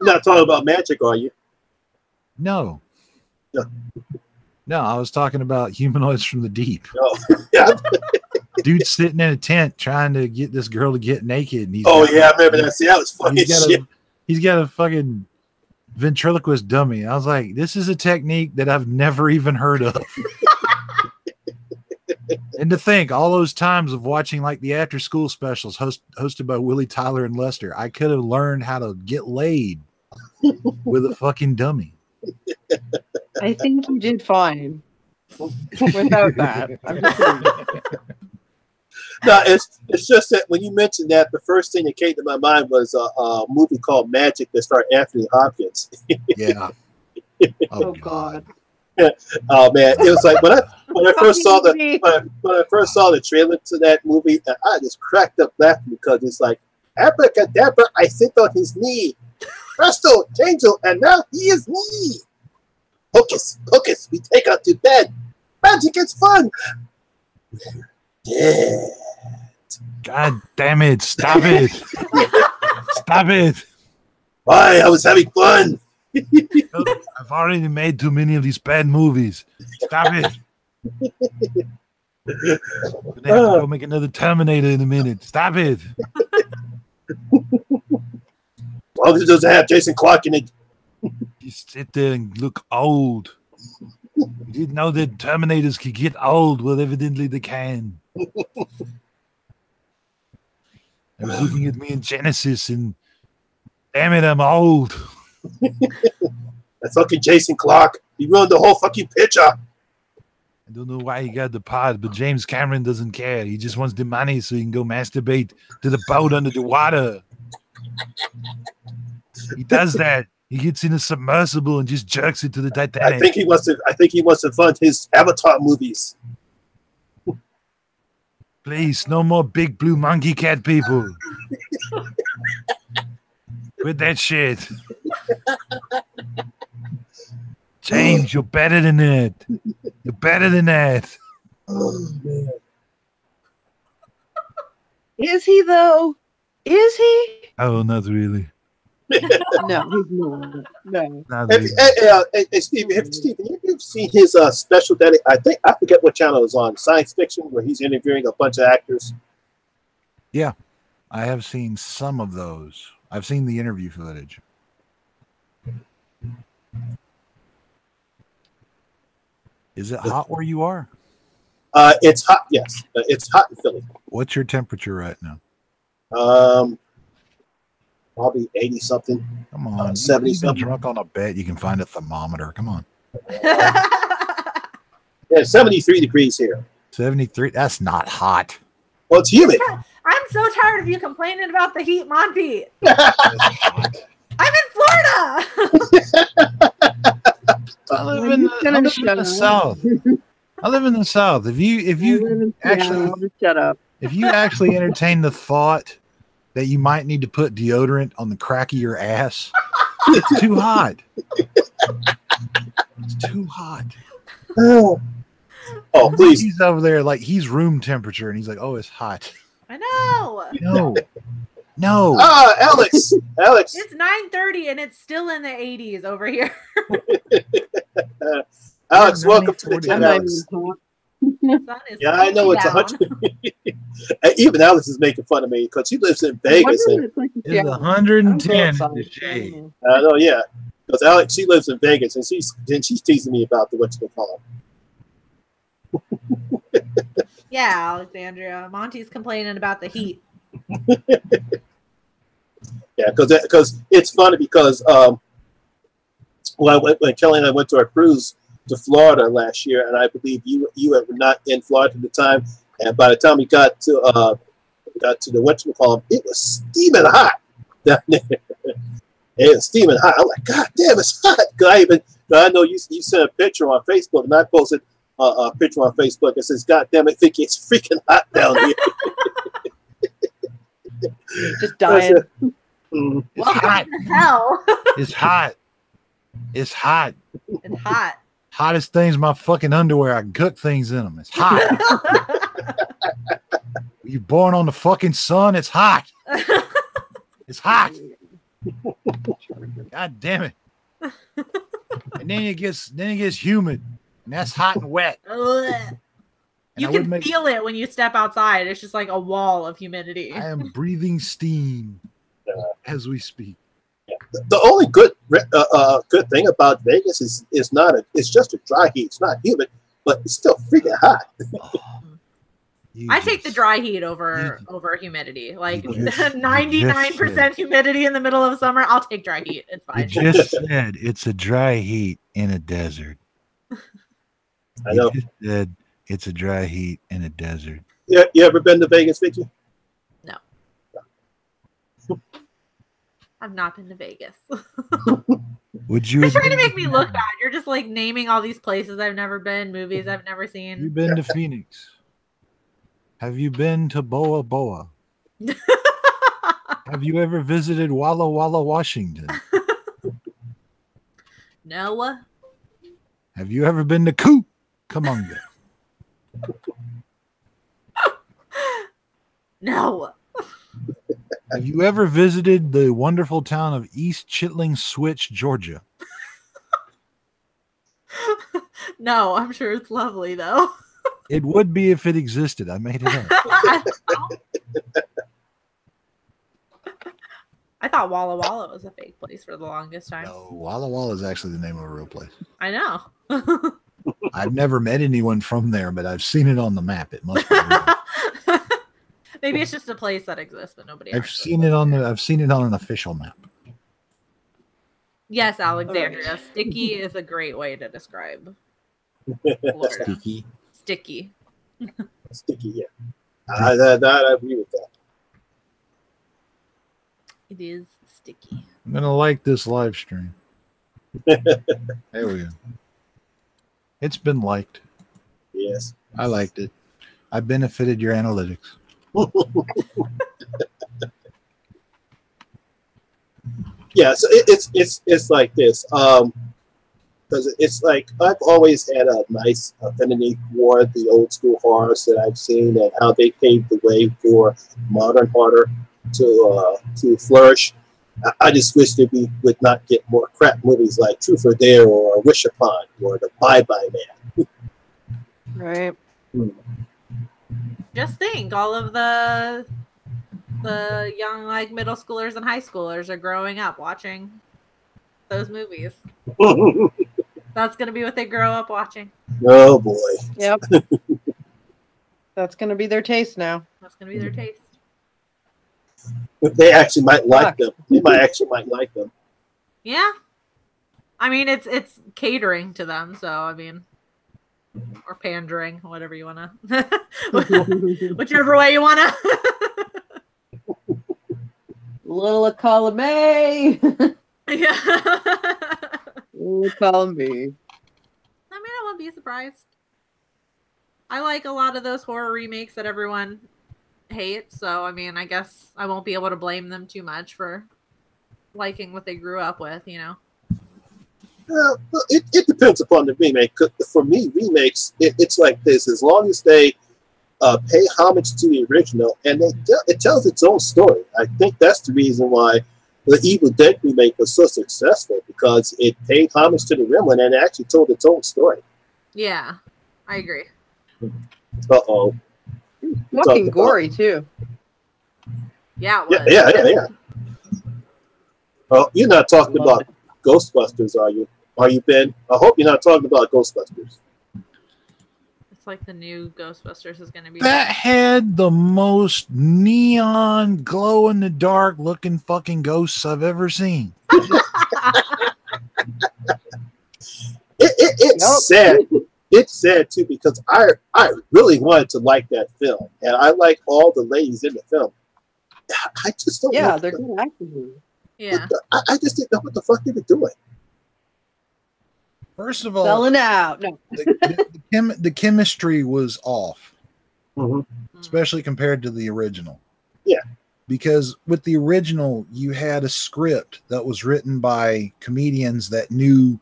not talking about magic, are you? No. No. No, I was talking about Humanoids from the Deep. Oh, yeah. Dude's sitting in a tent trying to get this girl to get naked. And I remember that. See, that was funny as shit. He's got a fucking ventriloquist dummy. I was like, this is a technique that I've never even heard of. And to think, all those times of watching like the after school specials hosted by Willie Tyler and Lester, I could have learned how to get laid with a fucking dummy. I think you did fine without that. I'm just saying. No, it's just that when you mentioned that, the first thing that came to my mind was a movie called Magic that starred Anthony Hopkins. Yeah. Oh God. Oh man, it was like when I first saw the trailer to that movie, I just cracked up laughing because it's like abracadabra, I sit on his knee, presto, changel, and now he is me. Hocus pocus, we take out to bed. Magic is fun. Yeah. God damn it! Stop it! Stop it! Why? I was having fun. I've already made too many of these bad movies. Stop it! I'm gonna have to go make another Terminator in a minute. Stop it! As long as it doesn't have Jason Clarke in it. You sit there and look old. You didn't know that Terminators could get old. Well, evidently they can. I was looking at me in Genesis and damn it, I'm old. That fucking Jason Clarke. He ruined the whole fucking picture. I don't know why he got the part, but James Cameron doesn't care. He just wants the money so he can go masturbate to the boat under the water. He does that. He gets in a submersible and just jerks it to the Titanic. I think he wants to fund his Avatar movies. Please, no more big blue monkey cat people. Quit that shit. James, you're better than that. You're better than that. Oh man. Is he though? Is he? Oh, not really. No, he's not. No. Not really. Hey, Stephen, have you seen his special that I forget what channel it's on, Science Fiction, where he's interviewing a bunch of actors? Yeah, I have seen some of those. I've seen the interview footage. Is it hot where you are? It's hot, yes. It's hot in Philly. What's your temperature right now? Probably 80 something. Come on, 70 you've been something. drunk on a bet. You can find a thermometer. Come on. Yeah, 73 degrees here. 73. That's not hot. Well, it's humid. I'm so tired of you complaining about the heat, Monty. That's hot. I'm in Florida. I live in the South. I live in the South. If you actually shut up. If you actually entertain the thought that you might need to put deodorant on the crack of your ass, it's too hot. It's too hot. Oh, please. He's over there like he's room temperature, and he's like, "Oh, it's hot." I know. No. Alex. It's 9:30 and it's still in the 80s over here. Alex, welcome to the gym, Alex. Yeah, I know it's 100. Even Alex is making fun of me because she lives in Vegas. It's 110. I know, yeah. Because Alex, she lives in Vegas, and she's teasing me about the what's going on. Yeah, Alexandria. Monty's complaining about the heat. Yeah, because it's funny because when Kelly and I went to our cruise to Florida last year, and I believe you were not in Florida at the time, and by the time we got to the whatchamacallit, it was steaming hot down there. It was steaming hot. I'm like, God damn, it's hot. I know you sent a picture on Facebook, and I posted a picture on Facebook that says, God damn it, Vicky, it's freaking hot down here. Just dying. It's hot. Hell. It's hot. It's hot. It's hot. Hottest thing's my fucking underwear. I cook things in them. It's hot. You born on the fucking sun? It's hot. It's hot. God damn it. And then it gets humid. And that's hot and wet. And you can feel it when you step outside. It's just like a wall of humidity. I am breathing steam as we speak. The only good thing about Vegas is it's just a dry heat. It's not humid, but it's still freaking hot. I take the dry heat over humidity. Like 99% humidity in the middle of summer, I'll take dry heat. It's fine. You just said it's a dry heat in a desert. I know. You just said it's a dry heat in a desert. Yeah, you ever been to Vegas, Vicky? No. I've not been to Vegas. Would you? You're trying to make me look bad. You're just like naming all these places I've never been, movies I've never seen. You've been to Phoenix. Have you been to Boa Boa? Have you ever visited Walla Walla, Washington? No. Have you ever been to Cucamonga? No. Have you ever visited the wonderful town of East Chittling Switch, Georgia? No, I'm sure it's lovely though. It would be if it existed. I made it up. I thought Walla Walla was a fake place for the longest time. No, Walla Walla is actually the name of a real place. I know. I've never met anyone from there, but I've seen it on the map. It must be real. Maybe it's just a place that exists, but nobody. I've seen it on an official map. Yes, Alexandria. Sticky is a great way to describe Florida. Sticky. Sticky, yeah. I agree with that. It is sticky. I'm gonna like this live stream. There we go. It's been liked. Yes. I liked it. I benefited your analytics. Yeah, so it's like this. Because it's like I've always had a nice affinity for the old school horrors that I've seen and how they paved the way for modern horror to flourish. I just wish that we would not get more crap movies like Truth or Dare or Wish Upon or The Bye Bye Man. Right. Just think, all of the young like middle schoolers and high schoolers are growing up watching those movies. That's gonna be what they grow up watching. Oh boy. Yep. That's gonna be their taste now. That's gonna be their taste. They actually might like them. They might like them. Yeah. I mean, it's catering to them, so I mean, or pandering, whatever you wanna, whichever way you wanna. Little column A. Yeah. Little column B. I mean, I won't be surprised. I like a lot of those horror remakes that everyone hates, so I mean, I guess I won't be able to blame them too much for liking what they grew up with, you know. Well, it depends upon the remake. For me, remakes, it's like this. As long as they pay homage to the original and it tells its own story. I think that's the reason why the Evil Dead remake was so successful, because it paid homage to the original and it actually told its own story. Yeah, I agree. Uh-oh. Fucking gory, too. Yeah, it was. Yeah. Oh, you're not talking about Ghostbusters, are you? Are you, Ben? I hope you're not talking about Ghostbusters. looks like the new Ghostbusters is going to be. That had the most neon, glow in the dark looking fucking ghosts I've ever seen. It's sad. It's sad too because I really wanted to like that film, and I like all the ladies in the film. I just don't. Yeah, they're good actors. Yeah, I just didn't know what the fuck they were doing. First of all, Selling out. No. the chemistry was off, Mm-hmm. especially compared to the original. Yeah. Because with the original, you had a script that was written by comedians that knew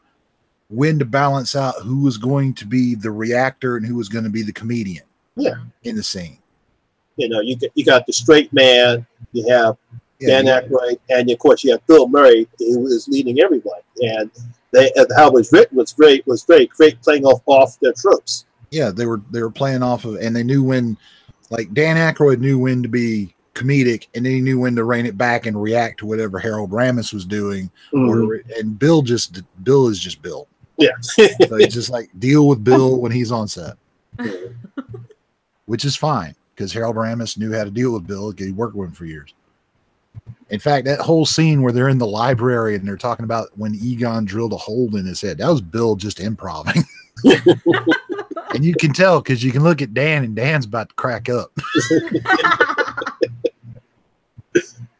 when to balance out who was going to be the reactor and who was going to be the comedian. Yeah. In the scene. You know, you got the straight man, you have Dan Aykroyd, and of course you have Bill Murray, who is leading everyone. And how it was written was very great, playing off their tropes. Yeah, they were playing off of, and they knew when, like Dan Aykroyd knew when to be comedic, and then he knew when to rein it back and react to whatever Harold Ramis was doing. And Bill is just Bill. Yeah. So he's just like, deal with Bill when he's on set, which is fine because Harold Ramis knew how to deal with Bill because he worked with him for years. In fact, that whole scene where they're in the library and they're talking about when Egon drilled a hole in his head, that was Bill just improvising. And you can tell because you can look at Dan and Dan's about to crack up.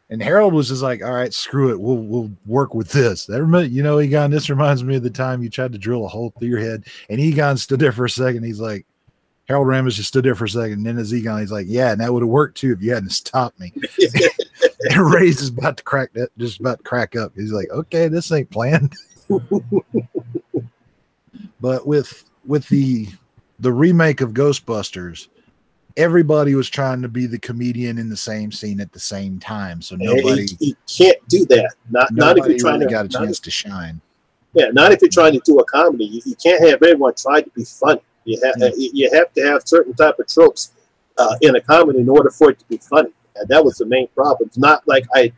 And Harold was just like, all right, screw it. We'll work with this. Egon, this reminds me of the time you tried to drill a hole through your head. And Egon stood there for a second. He's like, Harold Ramis just stood there for a second. And then as Egon, he's like, yeah, and that would have worked too if you hadn't stopped me. And Ray's is about to crack up. He's like, okay, this ain't planned. But with the remake of Ghostbusters, everybody was trying to be the comedian in the same scene at the same time. So nobody you can't do that. Not if you're trying to got a chance to shine. Yeah, not if you're trying to do a comedy. You can't have everyone try to be funny. You have to have certain type of tropes in a comedy in order for it to be funny. And that was the main problem. It's not like it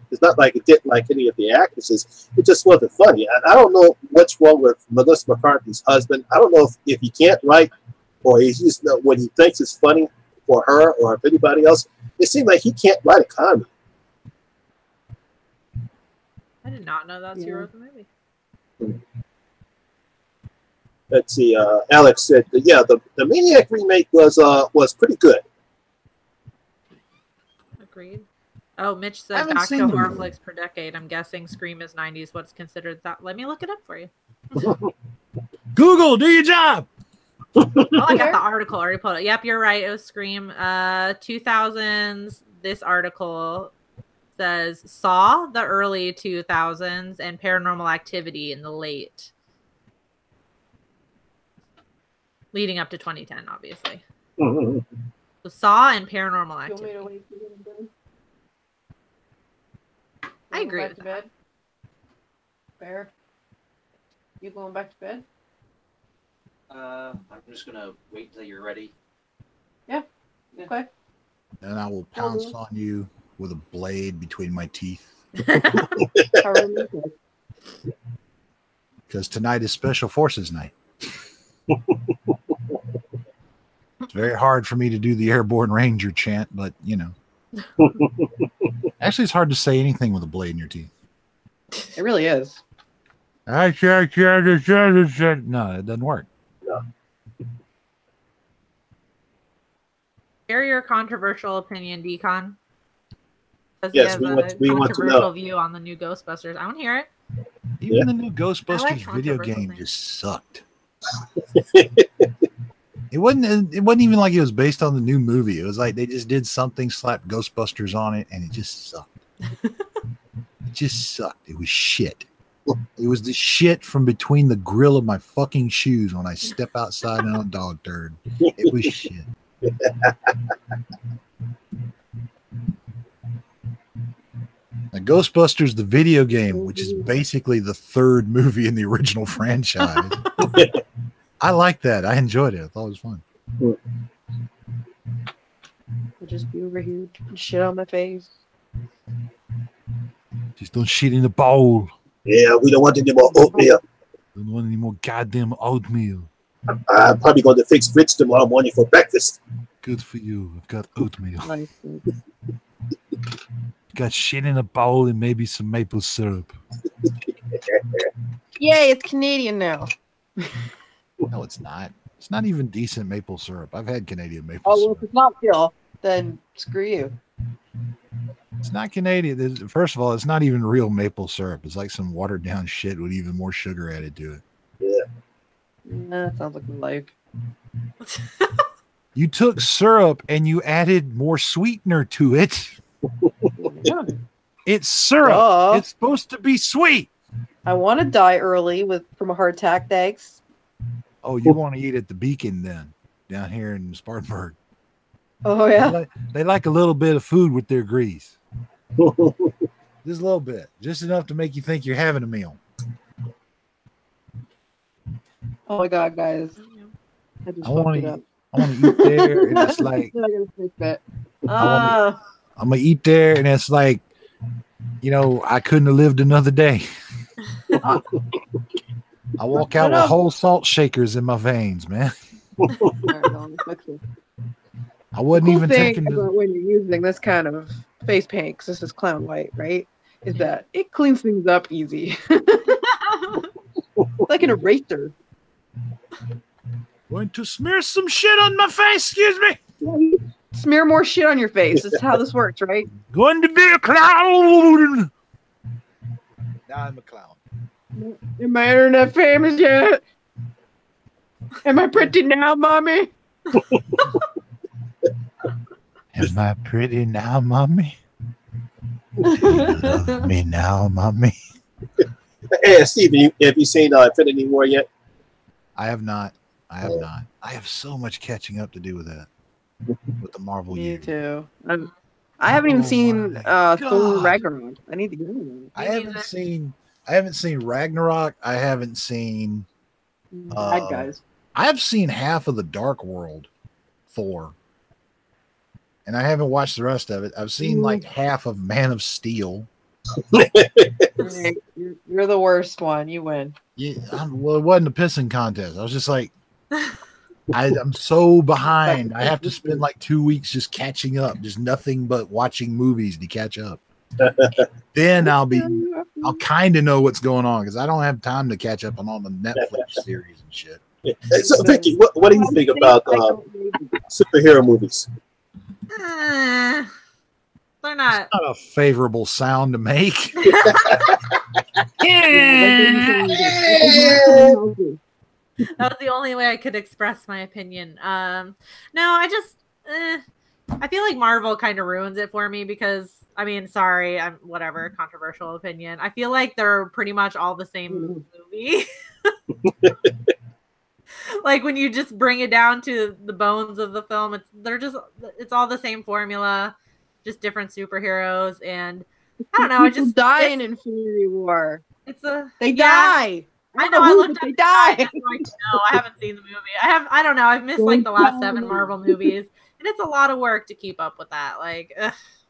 didn't like any of the actresses. It just wasn't funny. I don't know what's wrong with Melissa McCarthy's husband. I don't know if he can't write or he's just when he thinks it's funny for her or if anybody else. It seems like he can't write a comedy. I did not know that's who wrote the movie. Let's see. Alex said, the Maniac remake was pretty good. Agreed. Oh, Mitch said back to horror flicks per decade. I'm guessing Scream is 90s. What's considered that? Let me look it up for you. Google, do your job. Oh, I got the article already pulled it. Yep, you're right. It was Scream. 2000s. This article says Saw the early 2000s and Paranormal Activity in the late. Leading up to 2010, obviously. So Saw and Paranormal Activity. I agree with that. Bear, you going back to bed? I'm just gonna wait until you're ready. Yeah. Okay. And I will pounce on you with a blade between my teeth. Because tonight is Special Forces night. It's very hard for me to do the Airborne Ranger chant, but actually it's hard to say anything with a blade in your teeth. It really is. No, it doesn't work. No. Share your controversial opinion, Decon. Yes, we want to know. Controversial view on the new Ghostbusters. I want to hear it. Even the new Ghostbusters video game just sucked. It wasn't even like it was based on the new movie. It was like they just did something, slapped Ghostbusters on it, and it just sucked. It just sucked. It was shit. It was the shit from between the grill of my fucking shoes when I step outside on a dog turd. It was shit. Now, Ghostbusters, the video game, which is basically the third movie in the original franchise. I like that. I enjoyed it. I thought it was fun. I'll just be over here and shit on my face. Just don't shit in the bowl. Yeah, we don't want any more oatmeal. Don't want any more goddamn oatmeal. I'm probably going to fix grits tomorrow morning for breakfast. Good for you. I've got oatmeal. Nice. Got shit in a bowl and maybe some maple syrup. Yay, it's Canadian now. No, it's not. It's not even decent maple syrup. I've had Canadian maple Oh, well, syrup. if it's not Phil, then screw you. It's not Canadian. First of all, it's not even real maple syrup. It's like some watered down shit with even more sugar added to it. That sounds like my life. You took syrup and you added more sweetener to it. Yeah. It's syrup. Duh. It's supposed to be sweet. I want to die early from a heart attack, thanks. Oh, you want to eat at the Beacon then, down here in Spartanburg. Oh, yeah? They like a little bit of food with their grease. Just a little bit. Just enough to make you think you're having a meal. Oh, my God, guys. I just I want fucked it up. to eat there, and it's like, I gotta fix it. I'm going to eat there, and it's like, you know, I couldn't have lived another day. I walk out with whole salt shakers in my veins, man. I wasn't even taking about when you're using this kind of face paint, because this is clown white, right? Is that it cleans things up easy. Like an eraser. Going to smear some shit on my face, excuse me. Smear more shit on your face. That's how this works, right? Going to be a clown. Now I'm a clown. Am I internet famous yet? Am I pretty now, mommy? Am I pretty now, mommy? Do you love me now, mommy? Hey, Steven, have you seen Infinity War yet? I have not. I have so much catching up to do with that. With the Marvel Me year. too. I haven't even seen Thor God. Ragnarok. I need to get into I haven't seen Ragnarok. I haven't seen it. Bad guys. I've seen half of the Dark World Thor. And I haven't watched the rest of it. I've seen like half of Man of Steel. Right. You're the worst one. You win. Yeah, well, it wasn't a pissing contest. I was just like, I'm so behind. I have to spend like 2 weeks just catching up, just nothing but watching movies to catch up. Then I'll kind of know what's going on because I don't have time to catch up on all the Netflix series and shit. So, Vicky, what do you think about superhero movies? They're not. It's not a favorable sound to make. That was the only way I could express my opinion. No, I just I feel like Marvel kind of ruins it for me because I mean, sorry, I'm whatever, controversial opinion. I feel like they're pretty much all the same movie. Like when you just bring it down to the bones of the film, it's all the same formula, just different superheroes, and I don't know. I just die in Infinity War. They die. I know. I looked They up. die. No, I haven't seen the movie. I don't know. I've missed like the last 7 Marvel movies, and it's a lot of work to keep up with that. Like,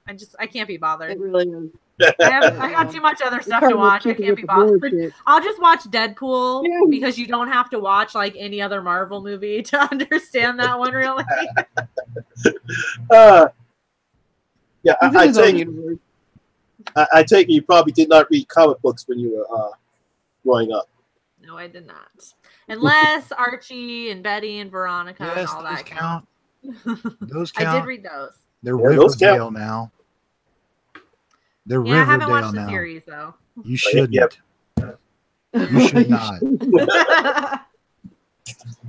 I can't be bothered. It really is. I got too much other stuff to watch. I can't be bothered. I'll just watch Deadpool because you don't have to watch like any other Marvel movie to understand that one. Really. Yeah, I take it you probably did not read comic books when you were growing up. No, I did not. Unless Archie and Betty and Veronica and all that count. Those count. I did read those. They're Riverdale now. They're Riverdale I haven't watched now. The series though. You shouldn't. You should not.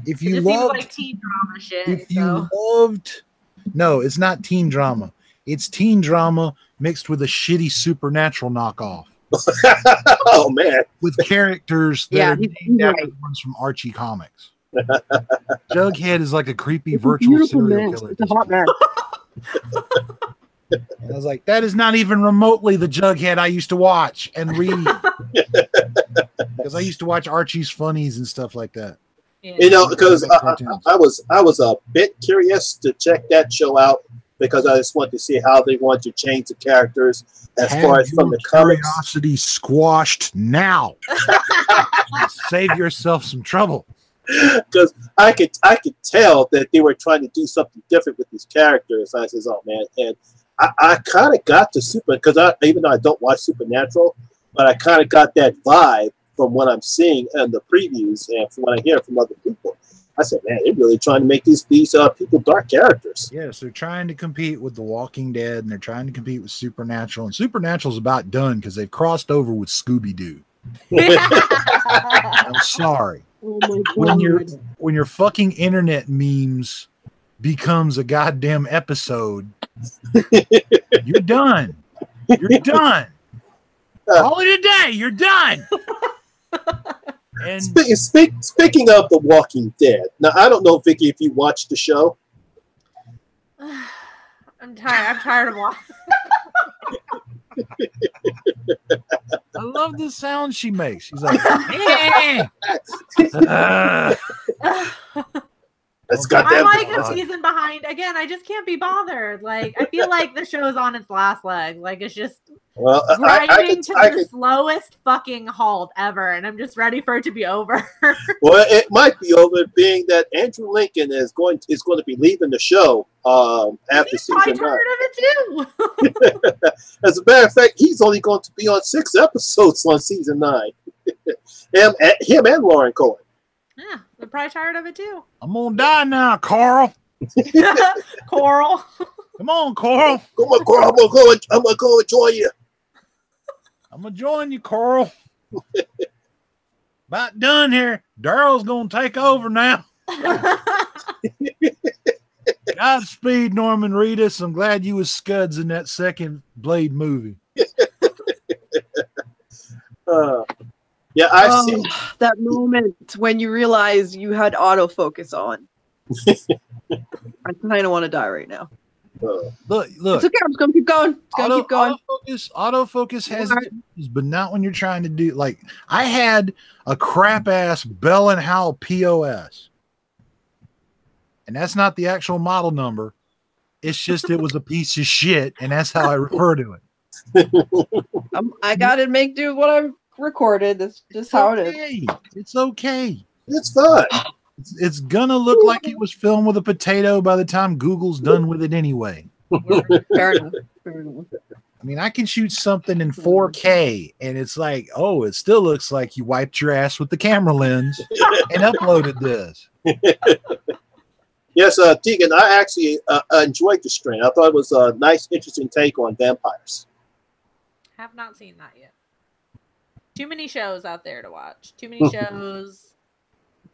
If you loved, like teen drama shit. If you loved, no, it's not teen drama. It's teen drama mixed with a shitty supernatural knockoff. Oh man, with characters that are named after the ones from Archie comics. Jughead is like a creepy virtual serial killer. It's a hot man. And I was like, that is not even remotely the Jughead I used to watch and read. Because I used to watch Archie's Funnies and stuff like that. Yeah. You know, because I was a bit curious to check that show out because I just wanted to see how they want to change the characters as far as from the comics. Curiosity squashed now. Save yourself some trouble. Because I could tell that they were trying to do something different with these characters. I says, oh man, and I kind of got the because even though I don't watch Supernatural, but I kind of got that vibe from what I'm seeing in the previews and from what I hear from other people. I said, man, they're really trying to make these people dark characters. Yes, they're trying to compete with The Walking Dead, and they're trying to compete with Supernatural. And Supernatural's about done because they've crossed over with Scooby-Doo. I'm sorry. Oh my God. When your fucking internet memes becomes a goddamn episode, you're done. You're done. Call it a day. You're done. And speaking of The Walking Dead, now I don't know, Vicky, if you watched the show. I'm tired of watching. I love the sound she makes. She's like, That's goddamn. I'm like a season behind. Again, I just can't be bothered. Like, I feel like the show's on its last leg. Like, it's just grinding to the slowest fucking halt ever, and I'm just ready for it to be over. Well, it might be over, being that Andrew Lincoln is going to be leaving the show after He's season 9. Tired of it too. As a matter of fact, he's only going to be on 6 episodes on season 9. him and Lauren Cohen. Yeah, they're probably tired of it too. I'm gonna die now, Carl. Coral. Come on, Carl. Come on, Carl. I'm gonna go join you. I'm gonna join you, Carl. About done here. Daryl's gonna take over now. Godspeed, Norman Reedus. I'm glad you was Scuds in that second Blade movie. Yeah, I've seen that moment when you realize you had autofocus on. I kind of want to die right now. Look. It's okay. I'm just gonna keep going. Keep going. Autofocus has its, but not when you're trying to do, like, I had a crap ass Bell and Howell POS, and that's not the actual model number. It's just it was a piece of shit, and that's how I refer to it. I gotta make do with what I've recorded. That's just how it is. It's okay. It's fun. It's gonna look like it was filmed with a potato by the time Google's done with it anyway. Fair enough. I mean, I can shoot something in 4K, and it's like, oh, it still looks like you wiped your ass with the camera lens and uploaded this. Yes, Tegan, I actually enjoyed the stream. I thought it was a nice, interesting take on vampires. Have not seen that yet. Too many shows out there to watch. Too many shows.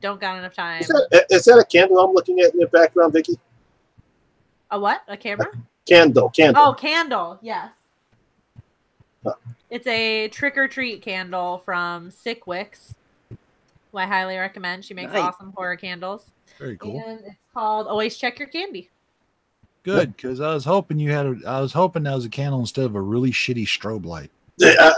Don't got enough time. Is that a candle I'm looking at in the background, Vicky? A what? A camera? Candle. Oh, candle. Yes. Huh. It's a trick-or-treat candle from Sick Wicks, who I highly recommend. She makes awesome horror candles. Very cool. And it's called Always Check Your Candy. Good, because I was hoping that was a candle instead of a really shitty strobe light. Yeah,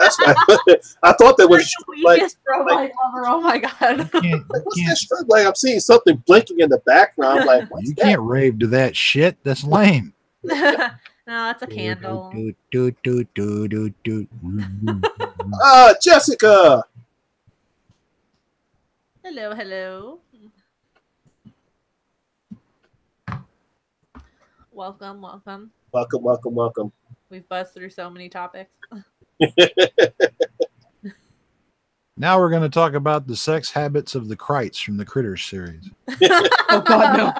I thought that was like strobe light ever. Oh my god! What's that strobe light? I'm seeing something blinking in the background. Like, you can't rave to that shit. That's lame. No, it's a candle. Jessica. Hello. Welcome. Welcome. We've buzzed through so many topics. Now we're going to talk about the sex habits of the Krites from the Critters series. Oh God, no!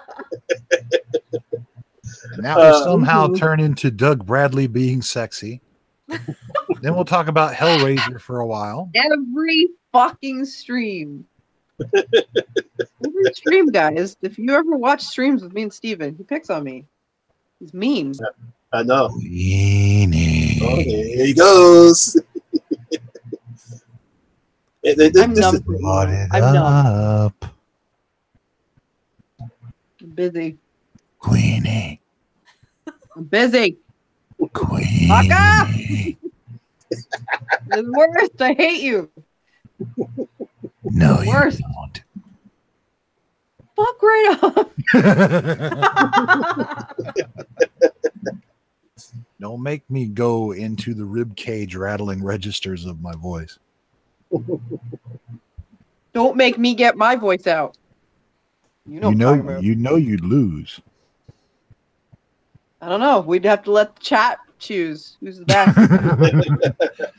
And that will somehow turn into Doug Bradley being sexy. Then we'll talk about Hellraiser for a while. Every fucking stream. Every stream, guys. If you ever watch streams with me and Steven, he picks on me. He's mean. I know. Weenie. Oh, there he goes. I'm numb. I'm busy. Queenie. I'm busy. Queenie. Fuck off! It's the worst. I hate you. No, worst. you don't. Fuck right off. Don't make me go into the rib cage rattling registers of my voice. Don't make me get my voice out. You know what I'm talking about. You know you'd lose. I don't know. We'd have to let the chat choose who's the best.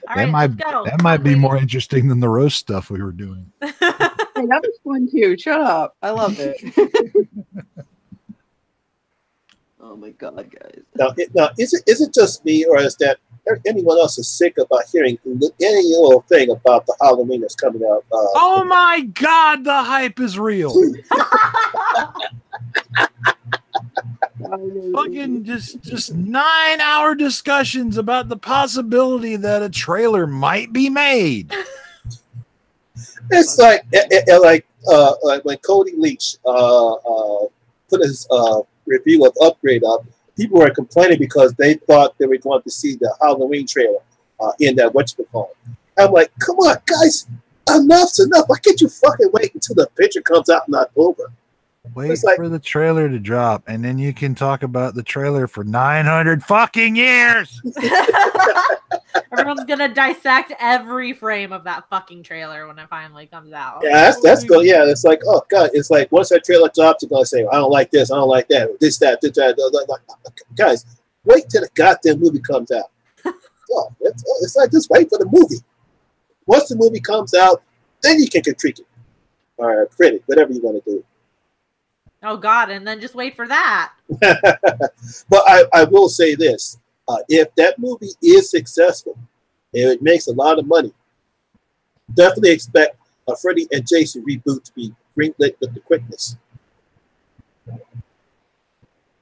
That might be more interesting than the roast stuff we were doing. Hey, that was fun too. Shut up. I loved it. Oh my god, guys. Now, is it just me, or is that anyone else is sick about hearing any little thing about the Halloween that's coming out? Oh my god, the hype is real. Fucking just 9-hour discussions about the possibility that a trailer might be made. It's like when Cody Leach put his review of Upgrade up, people were complaining because they thought they were going to see the Halloween trailer in that whatchamacallit. I'm like, come on, guys, enough's enough. Why can't you fucking wait until the picture comes out in October? Wait for the trailer to drop, and then you can talk about the trailer for 900 fucking years. Everyone's gonna dissect every frame of that fucking trailer when it finally comes out. Yeah, that's good. Yeah, it's like, oh god, it's like once that trailer drops, you're gonna say, I don't like this, I don't like that, this, that. Guys, wait till the goddamn movie comes out. Oh, it's like just wait for the movie. Once the movie comes out, then you can critique it or critic, whatever you want to do. Oh god, and then just wait for that. But I will say this: if that movie is successful, and it makes a lot of money, definitely expect a Freddy and Jason reboot to be greenlit with the quickness.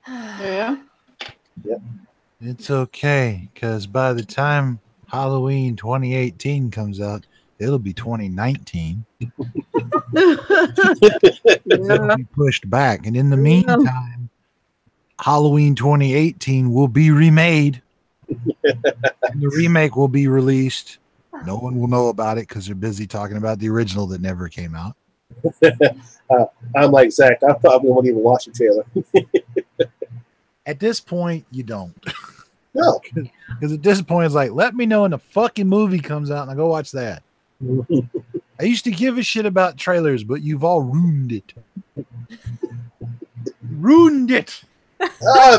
Yeah. Yep. It's okay, because by the time Halloween 2018 comes out, it'll be 2019. It'll be pushed back. And in the meantime, Halloween 2018 will be remade. And the remake will be released. No one will know about it because they're busy talking about the original that never came out. I'm like Zach. I probably won't even watch the trailer. At this point, you don't. No. Because at this point, it's like, let me know when the fucking movie comes out and I'll go watch that. I used to give a shit about trailers, but you've all ruined it. Ruined it.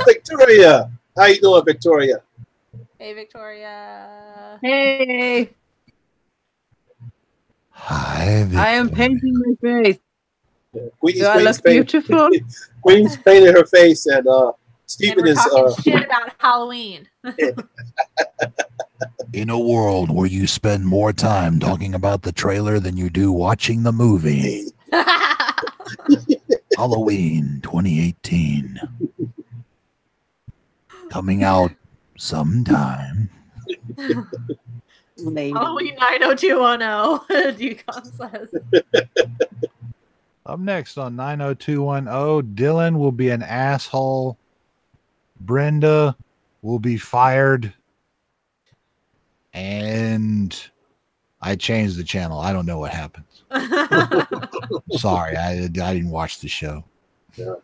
Victoria. How you doing, Victoria? Hey, Victoria. Hey. Hi, Victoria. I am painting my face. Queen's Do I look beautiful? Queen's painted her face, and Stephen is talking shit about Halloween. In a world where you spend more time talking about the trailer than you do watching the movie. Halloween 2018. Coming out sometime. Halloween 90210. Decon says. Up next on 90210, Dylan will be an asshole. Brenda will be fired. And I changed the channel. I don't know what happens. Sorry, I didn't watch the show. Yeah.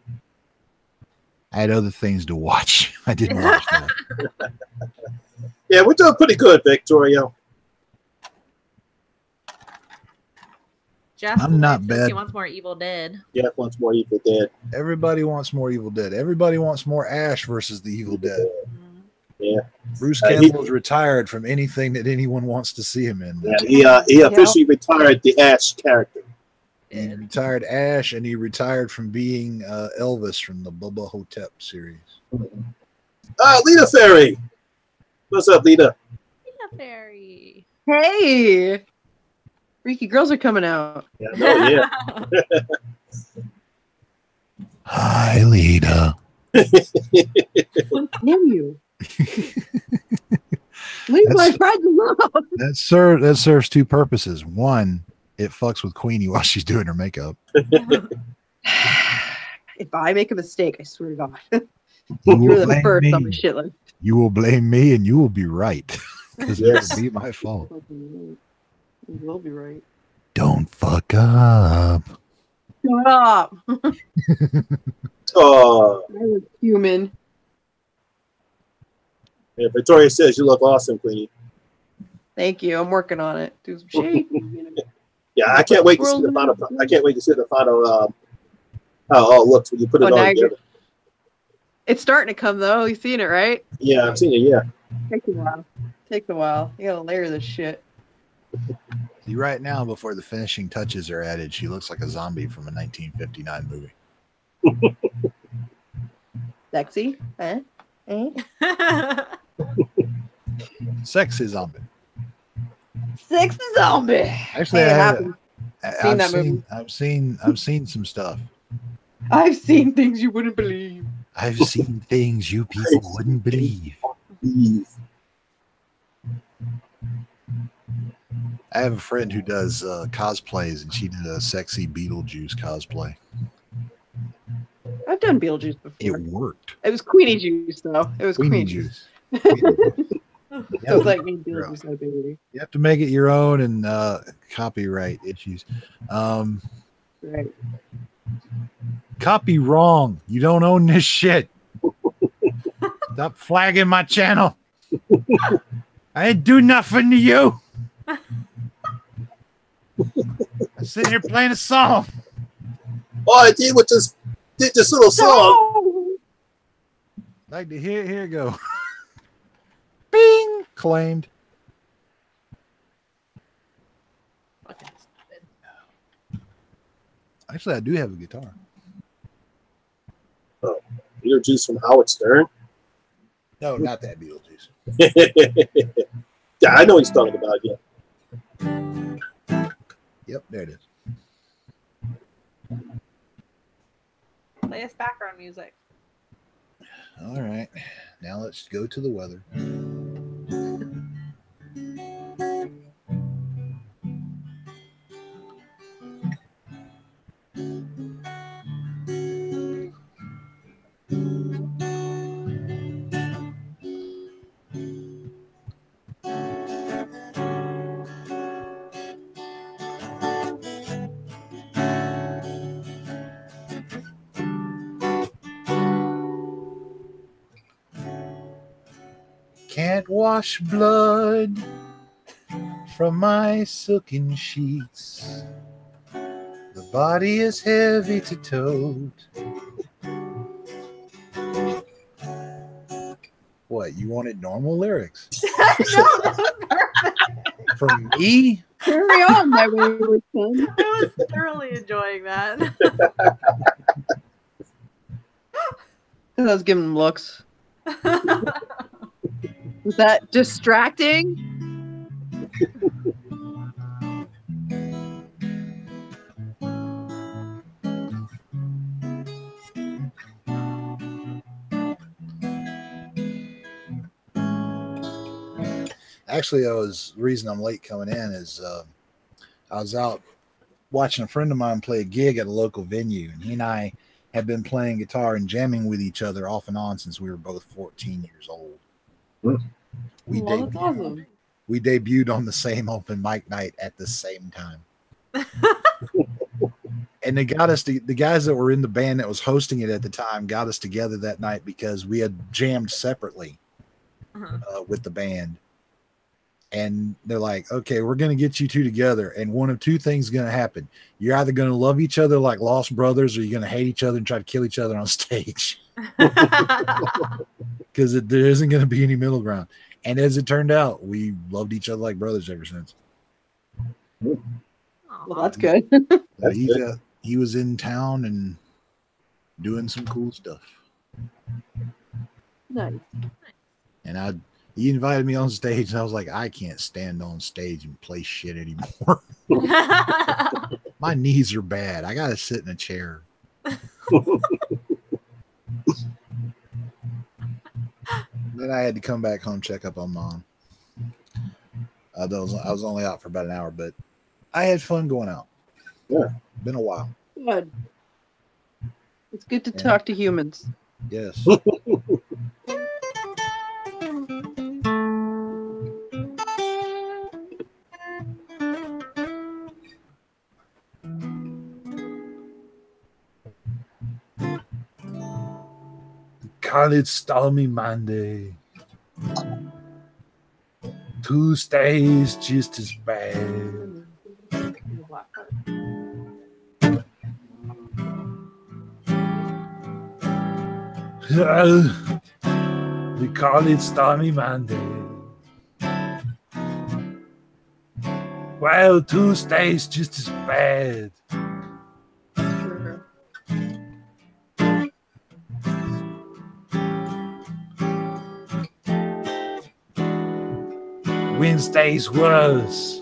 I had other things to watch. I didn't watch that. Yeah, we're doing pretty good, Victoria. Jeff, I'm not bad. He wants more Evil Dead. Jeff wants more Evil Dead. Everybody wants more Evil Dead. Everybody wants more Ash versus the Evil Dead. Yeah. Bruce Campbell's retired from anything that anyone wants to see him in. Yeah, he officially retired the Ash character. He retired Ash, and he retired from being Elvis from the Bubba Hotep series. Lita Fairy. What's up, Lita? Lita Fairy. Hey. Freaky girls are coming out. Yeah, no, yeah. Hi, Lita. Name you. Leave my friends alone. That serves two purposes. One, it fucks with Queenie while she's doing her makeup. If I make a mistake, I swear to God, you're the first on my shit list. You will blame me, and you will be right. Because it will be my fault. You will be right. Don't fuck up. Shut up. Oh, I was human. yeah, Victoria says you look awesome, Queenie. Thank you. I'm working on it. Do some shade. Yeah, I can't wait to see the final. I can't wait to see the final Oh, look, when you put it all together. It's starting to come though. You've seen it, right? Yeah, I've seen it. Yeah. Takes a while. Takes a while. You gotta layer this shit. See, right now, before the finishing touches are added, she looks like a zombie from a 1959 movie. Sexy, eh? Sexy zombie. Sexy zombie. Actually, Hey, I've seen some stuff. I've seen things you wouldn't believe. I've seen things you people wouldn't believe. I have a friend who does cosplays, and she did a sexy Beetlejuice cosplay. I've done Beetlejuice before. It worked. It was Queenie Juice, though. It was Queenie Juice. So it's like me Beetlejuice, no baby. You have to make it your own, and copyright issues. Right. Copy wrong. You don't own this shit. Stop flagging my channel. I didn't do nothing to you. I'm sitting here playing a song. All I did was just did this little song. Like to hear, here you go. Bing! Claimed. Actually, I do have a guitar. Oh, Beetlejuice from Howard Stern? No, not that Beetlejuice. Yeah, I know what he's talking about. Yeah. Yep, there it is. Play us background music. All right. Now let's go to the weather. Can't wash blood from my silken sheets. The body is heavy to tote. What, you wanted normal lyrics? No, that was perfect. From me? Carry on, my wayward son. I was thoroughly enjoying that. I was giving him looks. Was that distracting? Actually, the reason I'm late coming in is I was out watching a friend of mine play a gig at a local venue, and he and I had been playing guitar and jamming with each other off and on since we were both 14 years old. We debuted on the same open mic night at the same time. And they got us the guys that were in the band that was hosting it at the time got us together that night because we had jammed separately with the band. And they're like, okay, we're going to get you two together. And one of two things is going to happen. You're either going to love each other like lost brothers, or you're going to hate each other and try to kill each other on stage. Because there isn't going to be any middle ground. And as it turned out, we loved each other like brothers ever since. Well, that's good. He was in town and doing some cool stuff. Nice. And he invited me on stage, and I was like, I can't stand on stage and play shit anymore. My knees are bad. I got to sit in a chair. Then I had to come back home, check up on Mom. I was only out for about an hour, but I had fun going out. Yeah. Been a while. Good. It's good to talk to humans. Yes. Call it Stormy Monday. Tuesday's just as bad. We call it Stormy Monday. Well, Tuesday's just as bad. Sure. Wednesday's worse.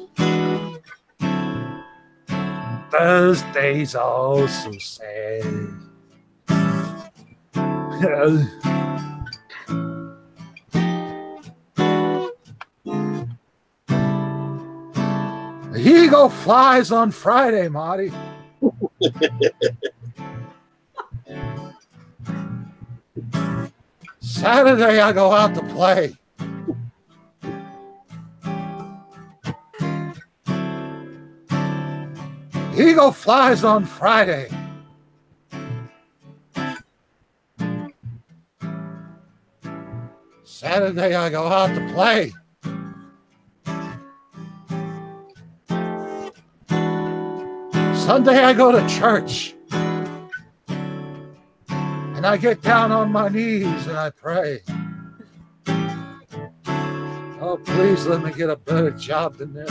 Thursday's also sad. The eagle flies on Friday, Marty. Saturday, I go out to play. Eagle flies on Friday. Saturday, I go out to play. Sunday, I go to church. And I get down on my knees and I pray. Oh, please let me get a better job than this.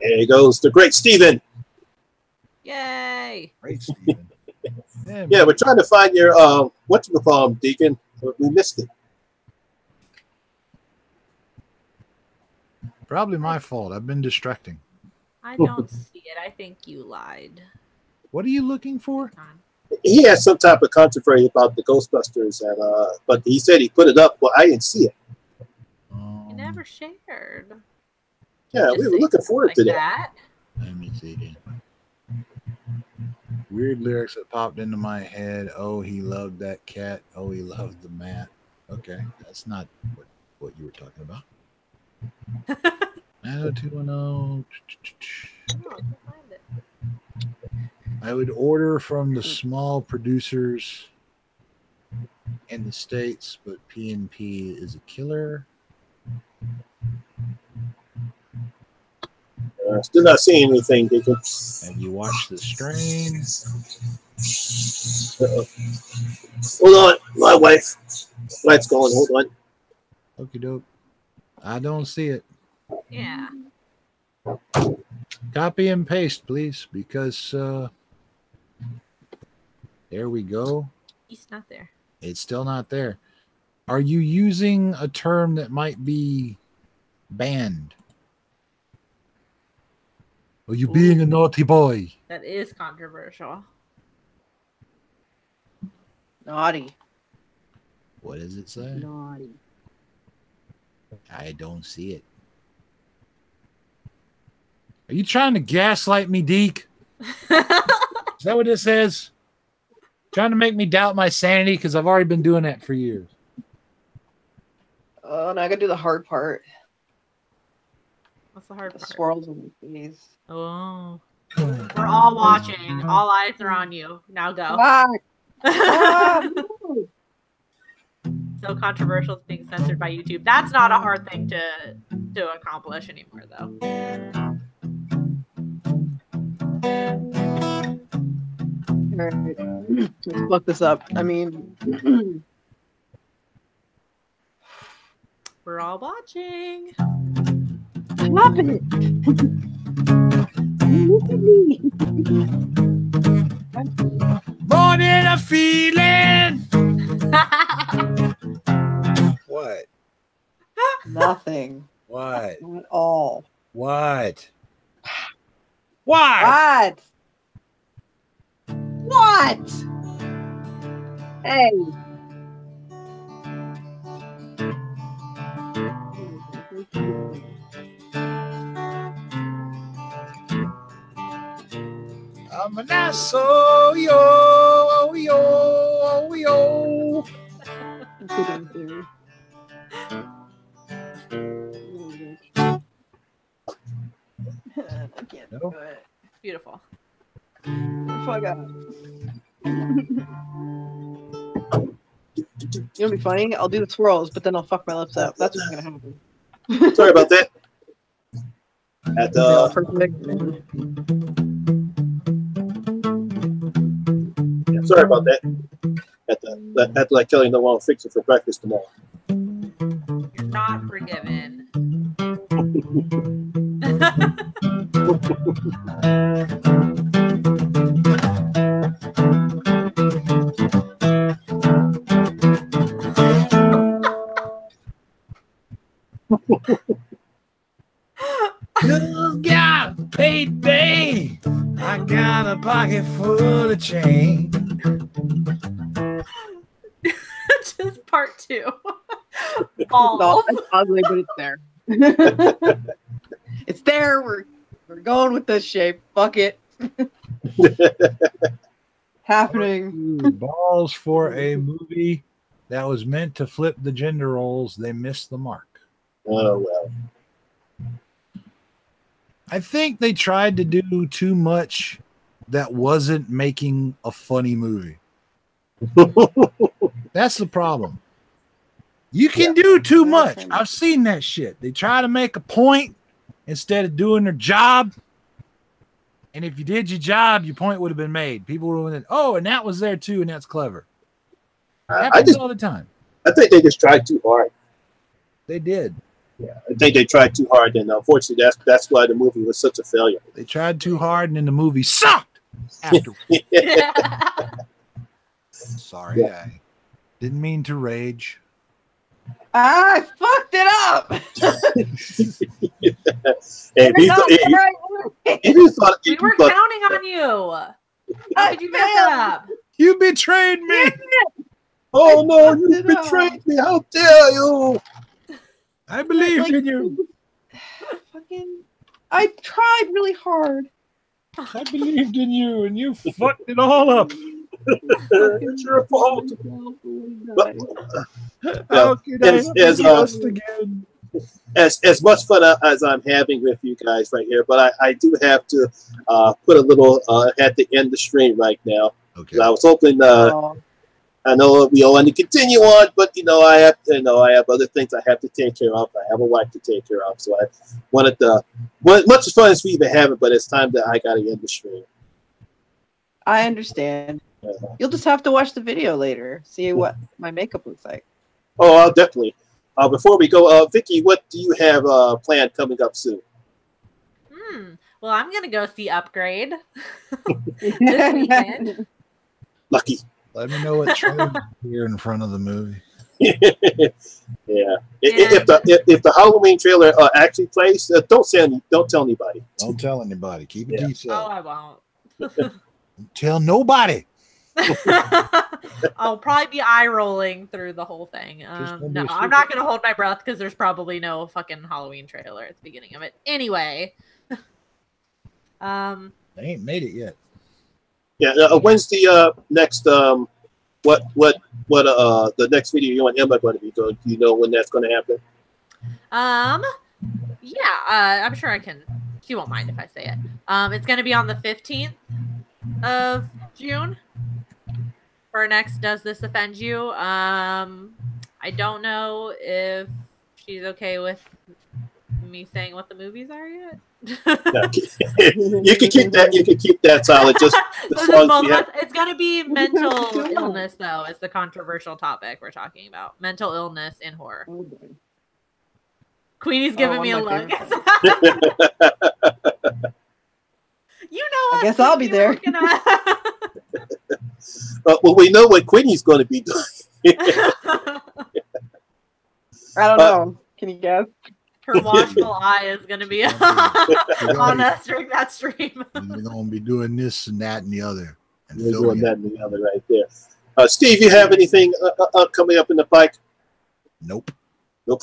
There goes the great Steven. Yay! Great, Steven. Yeah, we're trying to find your whatchamacallit, Deacon. We missed it. Probably my fault. I've been distracting. I don't see it. I think you lied. What are you looking for? He had some type of controversy about the Ghostbusters, and but he said he put it up, but I didn't see it. You never shared. Yeah, we were looking forward to that. Let me see then. Weird lyrics that popped into my head. Oh, he loved that cat. Oh, he loved the mat. Okay, that's not what you were talking about. 90210. I would order from the small producers in the States, but P&P is a killer. Still not seeing anything, Deacon. Have you watched The Strain? Hold on, my wife's going. Hold on. Okie doke. I don't see it. Yeah. Copy and paste, please, because there we go. He's not there. It's still not there. Are you using a term that might be banned? Are you being a naughty boy? That is controversial. Naughty. What does it say? Naughty. I don't see it. Are you trying to gaslight me, Deke? Is that what this says? Trying to make me doubt my sanity because I've already been doing that for years. Oh, now I gotta do the hard part. What's the hard The part? swirls on my face. Oh. We're all watching. All eyes are on you. Now go. So controversial it's being censored by YouTube. That's not a hard thing to accomplish anymore, though. All right. Let's fuck this up. I mean, we're all watching. Stop it. Look at me. Morning a feeling. What? Nothing. What? Not all. What? Why? What? Hey. I'm an asshole, yo, yo, yo. I can't do it. Beautiful. Fuck up. It'll be funny. I'll do the swirls, but then I'll fuck my lips up. That's what's gonna happen. Sorry about that. At yeah, sorry about that. At like Kelly no one fix it for breakfast tomorrow. You're not forgiven. Just got paid day. I got a pocket full of change. Just part 2. Balls. No, it's ugly, but it's there. It's there. We're going with this shape. Fuck it. Happening. Balls for a movie that was meant to flip the gender roles. They missed the mark. Oh well. I think they tried to do too much that wasn't making a funny movie. That's the problem. You can do too much. I've seen that shit. They try to make a point instead of doing their job. And if you did your job, your point would have been made. People would have been, oh, and that was there too, and that's clever. Happens all the time. I think they just tried too hard. They did. Yeah, I think they tried too hard, and unfortunately, that's why the movie was such a failure. They tried too hard, and then the movie sucked after. Sorry, Yeah. I didn't mean to rage. I fucked it up. And We were counting on you. How did you mess it up? You betrayed me. Oh no, you betrayed me! How dare you! I believed in you. I tried really hard. I believed in you, and you fucked it all up. It's your fault. How could I have been lost again? As much fun as I'm having with you guys right here, but I do have to put a little at the end of the stream right now. Okay. I was hoping. I know we all want to continue on, but I have other things I have to take care of. I have a wife to take care of, so I wanted to. Much as fun as we even have it, but it's time that I got to end the stream. I understand. You'll just have to watch the video later, see what my makeup looks like. Oh, I'll definitely. Before we go, Vicky, what do you have planned coming up soon? Well, I'm gonna go see Upgrade this weekend. Lucky. Let me know what train here in front of the movie. Yeah. If the Halloween trailer actually plays, don't tell anybody. Don't tell anybody. Keep it to yourself. Oh, I won't. Don't tell nobody. I'll probably be eye rolling through the whole thing. No, I'm not gonna hold my breath because there's probably no fucking Halloween trailer at the beginning of it. Anyway, they ain't made it yet. Yeah. When's the next what the next video you and Emma going to be doing? Do you know when that's going to happen? Yeah. I'm sure I can. She won't mind if I say it. It's going to be on the 15th of June. For our next Does This Offend You? I don't know if she's okay with me saying what the movies are yet. You can keep that. You can keep that solid. Just it's gonna be mental illness, though. Is the controversial topic we're talking about? Mental illness in horror. Queenie's giving me a look. I guess I'll be there. Well, we know what Queenie's going to be doing. I don't know. Can you guess? Her watchful eye is going to be on us during that stream. We're going to be doing this and that and the other. And we're doing that and the other right there. Steve, you have anything coming up in the pike? Nope. Nope.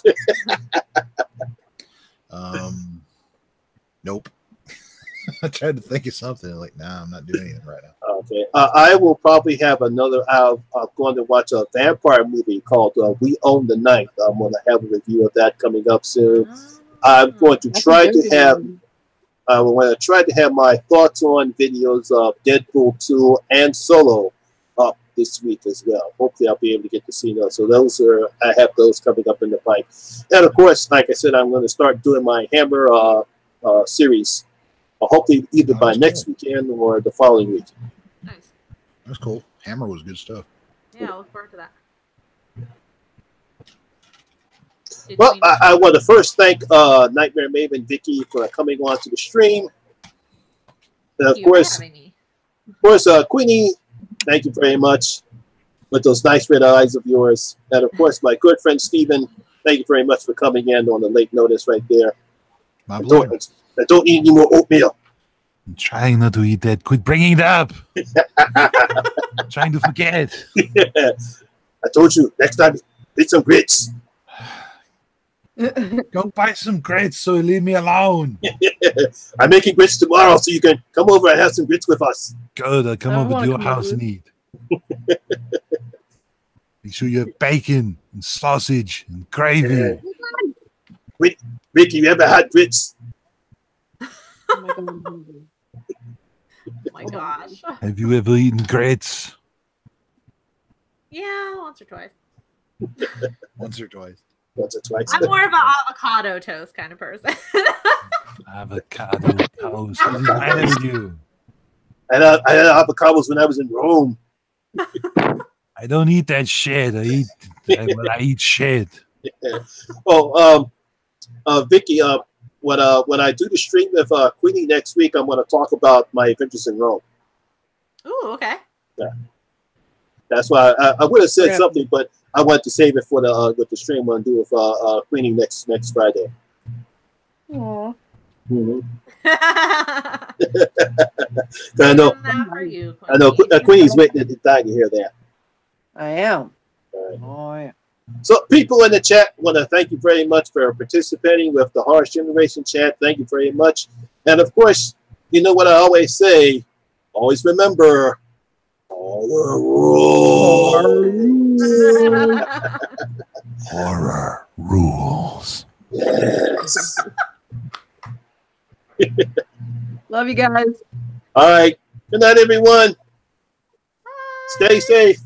Nope. I tried to think of something. Like, nah, I'm not doing anything right now. Okay. I will probably have another. I'm going to watch a vampire movie called We Own the Night. I'm going to have a review of that coming up soon. I'm going to try to have. I want to try to have my thoughts on videos of Deadpool 2 and Solo up this week as well. Hopefully, I'll be able to get to see those. So I have those coming up in the pipe. And of course, like I said, I'm going to start doing my Hammer series. Hopefully, either by next weekend or the following week. Nice. That's cool. Hammer was good stuff. Yeah, I look forward to that. Well, I want to first thank Nightmare Maven Vicky for coming on to the stream. And of course, Queenie, thank you very much with those nice red eyes of yours. And of course, my good friend Steven, thank you very much for coming in on the late notice right there. My pleasure. I don't eat any more oatmeal. I'm trying not to eat that. Quit bringing it up. I'm trying to forget. I told you, next time, eat some grits. Go buy some grits so you leave me alone. I'm making grits tomorrow so you can come over and have some grits with us. Good, I'll come over to your house and eat. Make sure you have bacon and sausage and gravy. Vicky, you ever had grits? Oh my gosh. Have you ever eaten grits? Yeah, once or twice. Once or twice. Once or twice. I'm more of an avocado toast kind of person. Avocado toast. What is the matter with you? I had avocados when I was in Rome. I don't eat that shit. I eat shit. Oh, Vicky, when I do the stream with Queenie next week, I'm going to talk about my adventures in Rome. Ooh, okay. Yeah, that's why I would have said something, but I wanted to save it for the with the stream I'm going to do with Queenie next Friday. Aww. Mm-hmm. I know Queenie's waiting to die to hear that. I am. Right. Oh yeah. So, people in the chat, want to thank you very much for participating with the Harsh Generation chat. Thank you very much. And, of course, you know what I always say. Always remember, horror rules. Horror rules. Yes. Love you guys. All right. Good night, everyone. Stay safe.